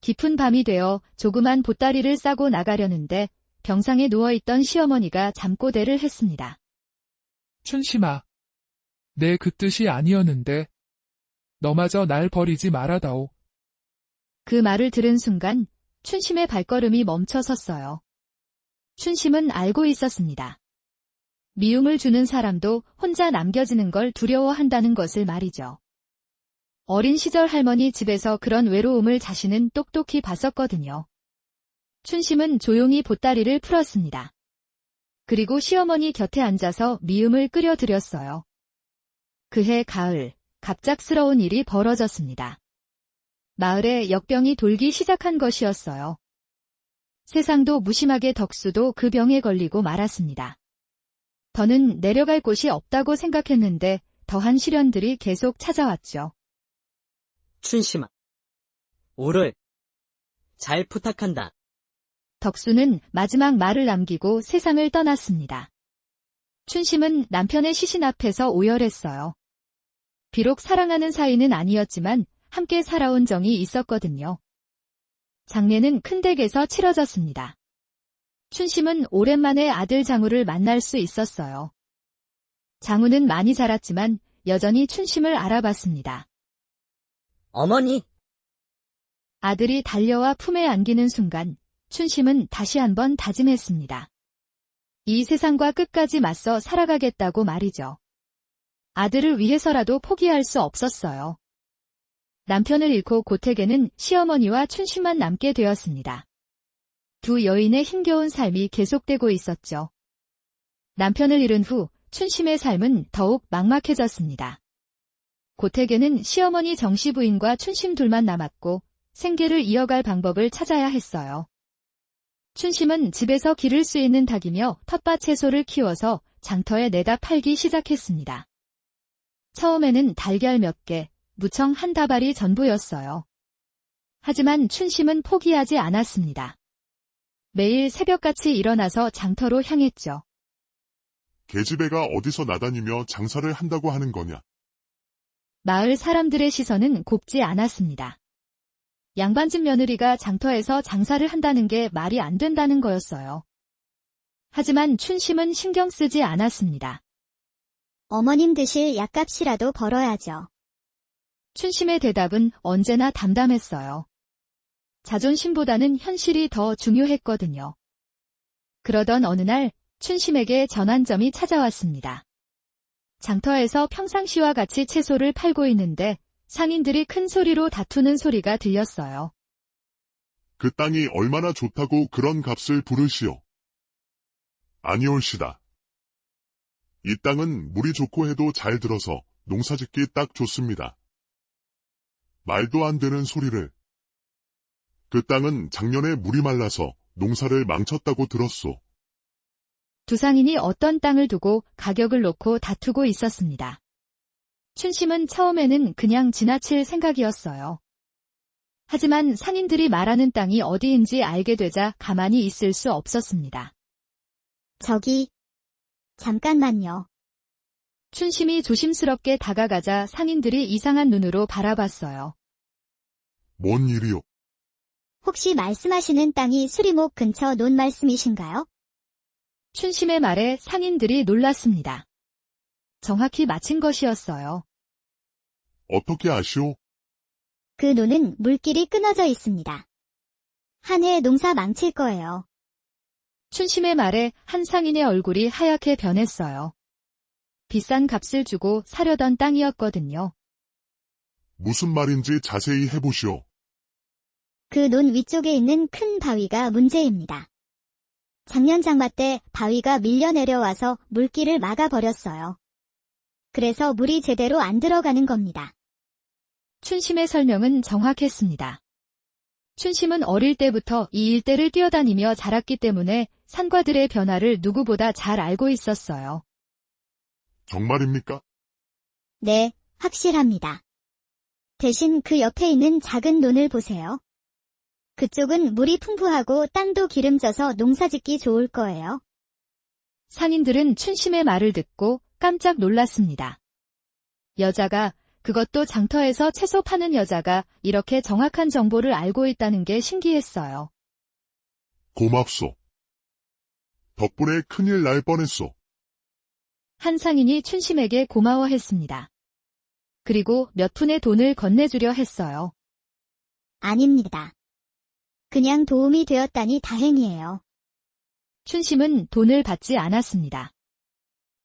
깊은 밤이 되어 조그만 보따리를 싸고 나가려는데 병상에 누워있던 시어머니가 잠꼬대를 했습니다. 춘심아, 내 그 뜻이 아니었는데 너마저 날 버리지 말아다오. 그 말을 들은 순간 춘심의 발걸음이 멈춰 섰어요. 춘심은 알고 있었습니다. 미움을 주는 사람도 혼자 남겨지는 걸 두려워한다는 것을 말이죠. 어린 시절 할머니 집에서 그런 외로움을 자신은 똑똑히 봤었거든요. 춘심은 조용히 보따리를 풀었습니다. 그리고 시어머니 곁에 앉아서 미음을 끓여드렸어요. 그해 가을, 갑작스러운 일이 벌어졌습니다. 마을에 역병이 돌기 시작한 것이었어요. 세상도 무심하게 덕수도 그 병에 걸리고 말았습니다. 더는 내려갈 곳이 없다고 생각했는데 더한 시련들이 계속 찾아왔죠. 춘심아. 오를 잘 부탁한다. 덕수는 마지막 말을 남기고 세상을 떠났습니다. 춘심은 남편의 시신 앞에서 오열했어요. 비록 사랑하는 사이는 아니었지만 함께 살아온 정이 있었거든요. 장례는 큰 댁에서 치러졌습니다. 춘심은 오랜만에 아들 장우를 만날 수 있었어요. 장우는 많이 자랐지만 여전히 춘심을 알아봤습니다. 어머니, 아들이 달려와 품에 안기는 순간 춘심은 다시 한번 다짐했습니다. 이 세상과 끝까지 맞서 살아가겠다고 말이죠. 아들을 위해서라도 포기할 수 없었어요. 남편을 잃고 고택에는 시어머니와 춘심만 남게 되었습니다. 두 여인의 힘겨운 삶이 계속되고 있었죠. 남편을 잃은 후 춘심의 삶은 더욱 막막해졌습니다. 고택에는 시어머니 정씨 부인과 춘심 둘만 남았고 생계를 이어갈 방법을 찾아야 했어요. 춘심은 집에서 기를 수 있는 닭이며 텃밭 채소를 키워서 장터에 내다 팔기 시작했습니다. 처음에는 달걀 몇 개, 무청 한 다발이 전부였어요. 하지만 춘심은 포기하지 않았습니다. 매일 새벽같이 일어나서 장터로 향했죠. 계집애가 어디서 나다니며 장사를 한다고 하는 거냐? 마을 사람들의 시선은 곱지 않았습니다. 양반집 며느리가 장터에서 장사를 한다는 게 말이 안 된다는 거였어요. 하지만 춘심은 신경 쓰지 않았습니다. 어머님 드실 약값이라도 벌어야죠. 춘심의 대답은 언제나 담담했어요. 자존심보다는 현실이 더 중요했거든요. 그러던 어느 날 춘심에게 전환점이 찾아왔습니다. 장터에서 평상시와 같이 채소를 팔고 있는데 상인들이 큰 소리로 다투는 소리가 들렸어요. 그 땅이 얼마나 좋다고 그런 값을 부르시오. 아니올시다. 이 땅은 물이 좋고 해도 잘 들어서 농사짓기 딱 좋습니다. 말도 안 되는 소리를. 그 땅은 작년에 물이 말라서 농사를 망쳤다고 들었소. 두 상인이 어떤 땅을 두고 가격을 놓고 다투고 있었습니다. 춘심은 처음에는 그냥 지나칠 생각이었어요. 하지만 상인들이 말하는 땅이 어디인지 알게 되자 가만히 있을 수 없었습니다. 저기, 잠깐만요. 춘심이 조심스럽게 다가가자 상인들이 이상한 눈으로 바라봤어요. 뭔 일이오? 혹시 말씀하시는 땅이 수리목 근처 논 말씀이신가요? 춘심의 말에 상인들이 놀랐습니다. 정확히 맞힌 것이었어요. 어떻게 아시오? 그 논은 물길이 끊어져 있습니다. 한 해 농사 망칠 거예요. 춘심의 말에 한 상인의 얼굴이 하얗게 변했어요. 비싼 값을 주고 사려던 땅이었거든요. 무슨 말인지 자세히 해보시오. 그 논 위쪽에 있는 큰 바위가 문제입니다. 작년 장마 때 바위가 밀려 내려와서 물길을 막아버렸어요. 그래서 물이 제대로 안 들어가는 겁니다. 춘심의 설명은 정확했습니다. 춘심은 어릴 때부터 이 일대를 뛰어다니며 자랐기 때문에 산과들의 변화를 누구보다 잘 알고 있었어요. 정말입니까? 네, 확실합니다. 대신 그 옆에 있는 작은 논을 보세요. 그쪽은 물이 풍부하고 땅도 기름져서 농사짓기 좋을 거예요. 상인들은 춘심의 말을 듣고 깜짝 놀랐습니다. 여자가, 그것도 장터에서 채소 파는 여자가 이렇게 정확한 정보를 알고 있다는 게 신기했어요. 고맙소. 덕분에 큰일 날 뻔했소. 한 상인이 춘심에게 고마워했습니다. 그리고 몇 푼의 돈을 건네주려 했어요. 아닙니다. 그냥 도움이 되었다니 다행이에요. 춘심은 돈을 받지 않았습니다.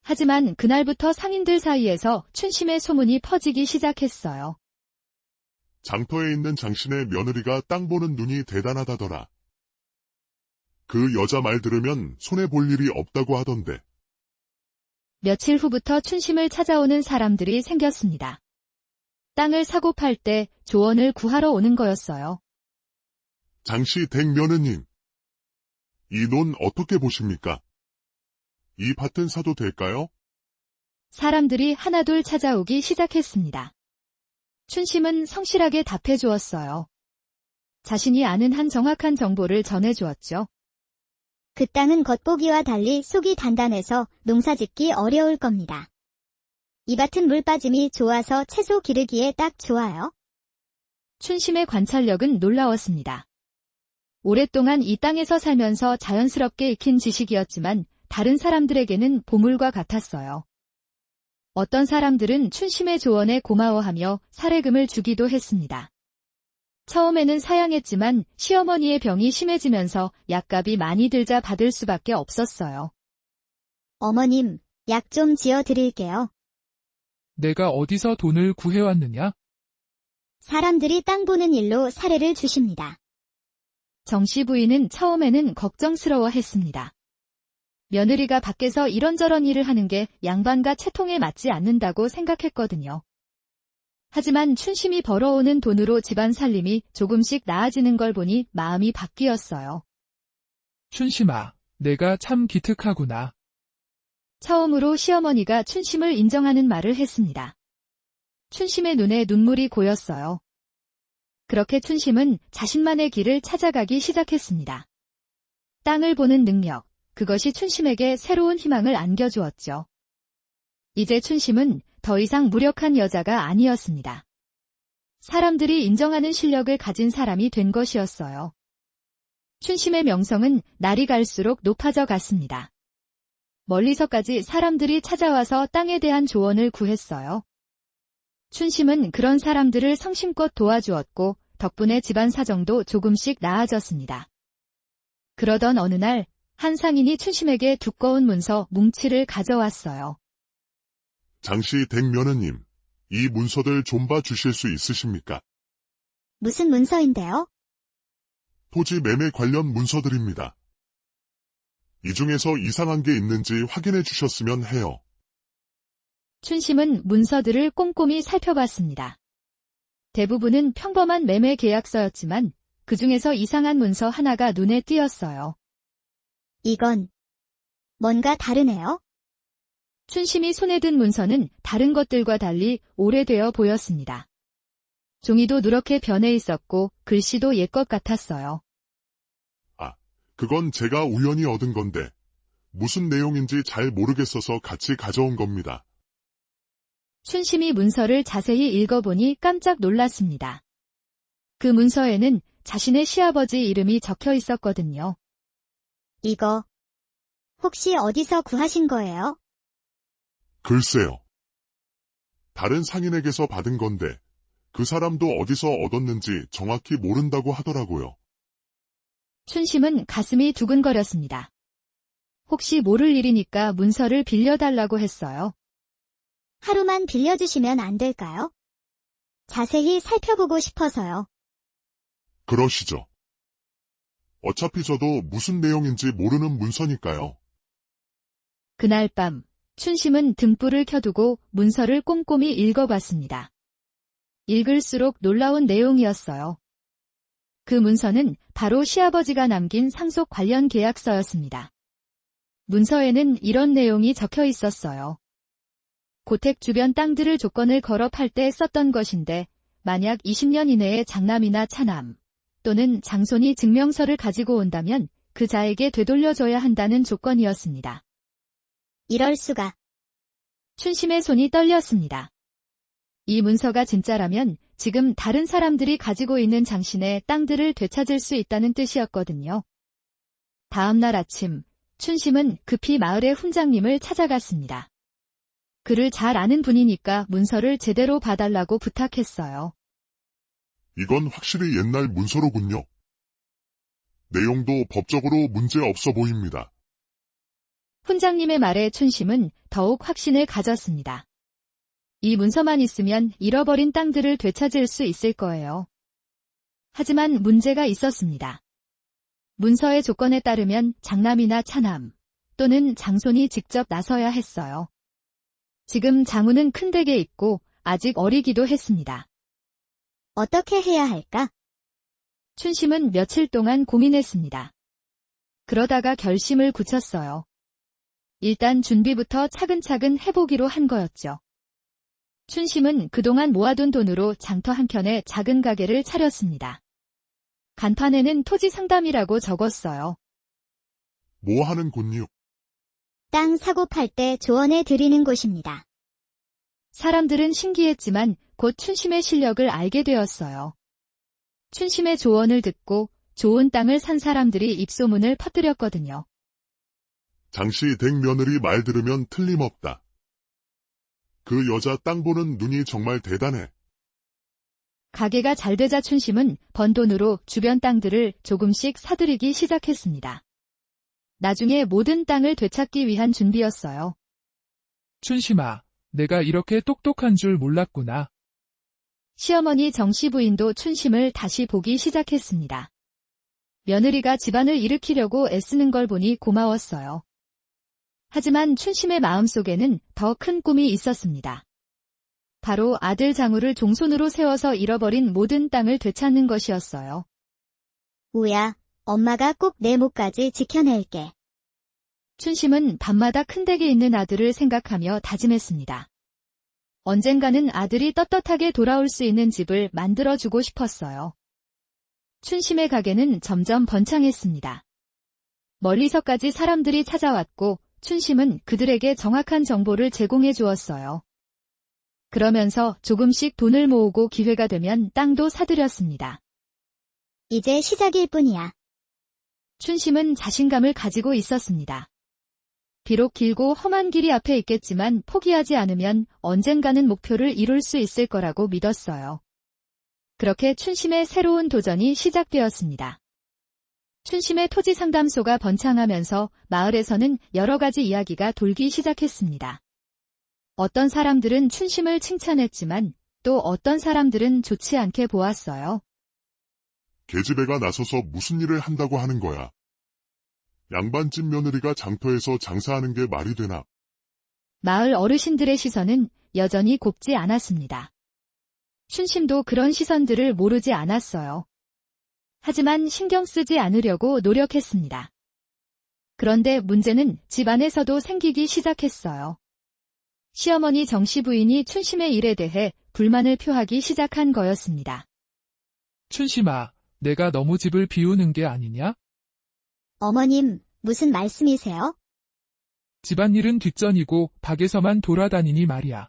하지만 그날부터 상인들 사이에서 춘심의 소문이 퍼지기 시작했어요. 장터에 있는 장신의 며느리가 땅 보는 눈이 대단하다더라. 그 여자 말 들으면 손해볼 일이 없다고 하던데. 며칠 후부터 춘심을 찾아오는 사람들이 생겼습니다. 땅을 사고 팔 때 조언을 구하러 오는 거였어요. 장씨 댁 며느님. 이 논 어떻게 보십니까? 이 밭은 사도 될까요? 사람들이 하나둘 찾아오기 시작했습니다. 춘심은 성실하게 답해 주었어요. 자신이 아는 한 정확한 정보를 전해 주었죠. 그 땅은 겉보기와 달리 속이 단단해서 농사짓기 어려울 겁니다. 이 밭은 물 빠짐이 좋아서 채소 기르기에 딱 좋아요. 춘심의 관찰력은 놀라웠습니다. 오랫동안 이 땅에서 살면서 자연스럽게 익힌 지식이었지만 다른 사람들에게는 보물과 같았어요. 어떤 사람들은 춘심의 조언에 고마워하며 사례금을 주기도 했습니다. 처음에는 사양했지만 시어머니의 병이 심해지면서 약값이 많이 들자 받을 수밖에 없었어요. 어머님, 약 좀 지어 드릴게요. 내가 어디서 돈을 구해왔느냐? 사람들이 땅 보는 일로 사례를 주십니다. 정씨 부인은 처음에는 걱정스러워했습니다. 며느리가 밖에서 이런저런 일을 하는 게 양반과 채통에 맞지 않는다고 생각했거든요. 하지만 춘심이 벌어오는 돈으로 집안 살림이 조금씩 나아지는 걸 보니 마음이 바뀌었어요. 춘심아, 내가 참 기특하구나. 처음으로 시어머니가 춘심을 인정하는 말을 했습니다. 춘심의 눈에 눈물이 고였어요. 그렇게 춘심은 자신만의 길을 찾아가기 시작했습니다. 땅을 보는 능력, 그것이 춘심에게 새로운 희망을 안겨주었죠. 이제 춘심은 더 이상 무력한 여자가 아니었습니다. 사람들이 인정하는 실력을 가진 사람이 된 것이었어요. 춘심의 명성은 날이 갈수록 높아져 갔습니다. 멀리서까지 사람들이 찾아와서 땅에 대한 조언을 구했어요. 춘심은 그런 사람들을 성심껏 도와주었고 덕분에 집안 사정도 조금씩 나아졌습니다. 그러던 어느 날 한 상인이 춘심에게 두꺼운 문서 뭉치를 가져왔어요. 장씨 댁 며느님, 이 문서들 좀 봐주실 수 있으십니까? 무슨 문서인데요? 토지 매매 관련 문서들입니다. 이 중에서 이상한 게 있는지 확인해 주셨으면 해요. 춘심은 문서들을 꼼꼼히 살펴봤습니다. 대부분은 평범한 매매 계약서였지만 그 중에서 이상한 문서 하나가 눈에 띄었어요. 이건 뭔가 다르네요. 춘심이 손에 든 문서는 다른 것들과 달리 오래되어 보였습니다. 종이도 누렇게 변해 있었고 글씨도 옛것 같았어요. 그건 제가 우연히 얻은 건데 무슨 내용인지 잘 모르겠어서 같이 가져온 겁니다. 춘심이 문서를 자세히 읽어보니 깜짝 놀랐습니다. 그 문서에는 자신의 시아버지 이름이 적혀 있었거든요. 이거 혹시 어디서 구하신 거예요? 글쎄요. 다른 상인에게서 받은 건데 그 사람도 어디서 얻었는지 정확히 모른다고 하더라고요. 춘심은 가슴이 두근거렸습니다. 혹시 모를 일이니까 문서를 빌려달라고 했어요. 하루만 빌려주시면 안 될까요? 자세히 살펴보고 싶어서요. 그러시죠. 어차피 저도 무슨 내용인지 모르는 문서니까요. 그날 밤 춘심은 등불을 켜두고 문서를 꼼꼼히 읽어봤습니다. 읽을수록 놀라운 내용이었어요. 그 문서는 바로 시아버지가 남긴 상속 관련 계약서였습니다. 문서에는 이런 내용이 적혀 있었어요. 고택 주변 땅들을 조건을 걸어 팔 때 썼던 것인데 만약 20년 이내에 장남이나 차남 또는 장손이 증명서를 가지고 온다면 그 자에게 되돌려줘야 한다는 조건이었습니다. 이럴 수가. 춘심의 손이 떨렸습니다. 이 문서가 진짜라면 지금 다른 사람들이 가지고 있는 장신의 땅들을 되찾을 수 있다는 뜻이었거든요. 다음 날 아침, 춘심은 급히 마을의 훈장님을 찾아갔습니다. 그를 잘 아는 분이니까 문서를 제대로 봐달라고 부탁했어요. 이건 확실히 옛날 문서로군요. 내용도 법적으로 문제 없어 보입니다. 훈장님의 말에 춘심은 더욱 확신을 가졌습니다. 이 문서만 있으면 잃어버린 땅들을 되찾을 수 있을 거예요. 하지만 문제가 있었습니다. 문서의 조건에 따르면 장남이나 차남 또는 장손이 직접 나서야 했어요. 지금 장우는 큰 댁에 있고 아직 어리기도 했습니다. 어떻게 해야 할까? 춘심은 며칠 동안 고민했습니다. 그러다가 결심을 굳혔어요. 일단 준비부터 차근차근 해보기로 한 거였죠. 춘심은 그동안 모아둔 돈으로 장터 한켠에 작은 가게를 차렸습니다. 간판에는 토지 상담이라고 적었어요. 뭐 하는 곳요? 땅 사고 팔 때 조언해 드리는 곳입니다. 사람들은 신기했지만 곧 춘심의 실력을 알게 되었어요. 춘심의 조언을 듣고 좋은 땅을 산 사람들이 입소문을 퍼뜨렸거든요. 장씨 댁 며느리 말 들으면 틀림없다. 그 여자 땅 보는 눈이 정말 대단해. 가게가 잘 되자 춘심은 번 돈으로 주변 땅들을 조금씩 사들이기 시작했습니다. 나중에 모든 땅을 되찾기 위한 준비였어요. 춘심아, 내가 이렇게 똑똑한 줄 몰랐구나. 시어머니 정씨 부인도 춘심을 다시 보기 시작했습니다. 며느리가 집안을 일으키려고 애쓰는 걸 보니 고마웠어요. 하지만 춘심의 마음속에는 더 큰 꿈이 있었습니다. 바로 아들 장우를 종손으로 세워서 잃어버린 모든 땅을 되찾는 것이었어요. 우야, 엄마가 꼭 내 목까지 지켜낼게. 춘심은 밤마다 큰 댁에 있는 아들을 생각하며 다짐했습니다. 언젠가는 아들이 떳떳하게 돌아올 수 있는 집을 만들어주고 싶었어요. 춘심의 가게는 점점 번창했습니다. 멀리서까지 사람들이 찾아왔고 춘심은 그들에게 정확한 정보를 제공해 주었어요. 그러면서 조금씩 돈을 모으고 기회가 되면 땅도 사들였습니다. 이제 시작일 뿐이야. 춘심은 자신감을 가지고 있었습니다. 비록 길고 험한 길이 앞에 있겠지만 포기하지 않으면 언젠가는 목표를 이룰 수 있을 거라고 믿었어요. 그렇게 춘심의 새로운 도전이 시작되었습니다. 춘심의 토지 상담소가 번창하면서 마을에서는 여러 가지 이야기가 돌기 시작했습니다. 어떤 사람들은 춘심을 칭찬했지만 또 어떤 사람들은 좋지 않게 보았어요. 계집애가 나서서 무슨 일을 한다고 하는 거야. 양반집 며느리가 장터에서 장사하는 게 말이 되나. 마을 어르신들의 시선은 여전히 곱지 않았습니다. 춘심도 그런 시선들을 모르지 않았어요. 하지만 신경 쓰지 않으려고 노력했습니다. 그런데 문제는 집 안에서도 생기기 시작했어요. 시어머니 정씨 부인이 춘심의 일에 대해 불만을 표하기 시작한 거였습니다. 춘심아, 내가 너무 집을 비우는 게 아니냐? 어머님, 무슨 말씀이세요? 집안일은 뒷전이고 밖에서만 돌아다니니 말이야.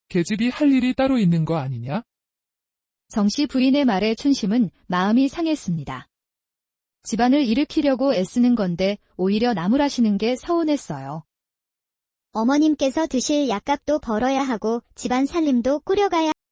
계집이 할 일이 따로 있는 거 아니냐? 정씨 부인의 말에 춘심은 마음이 상했습니다. 집안을 일으키려고 애쓰는 건데 오히려 나무라시는 게 서운했어요. 어머님께서 드실 약값도 벌어야 하고 집안 살림도 꾸려가야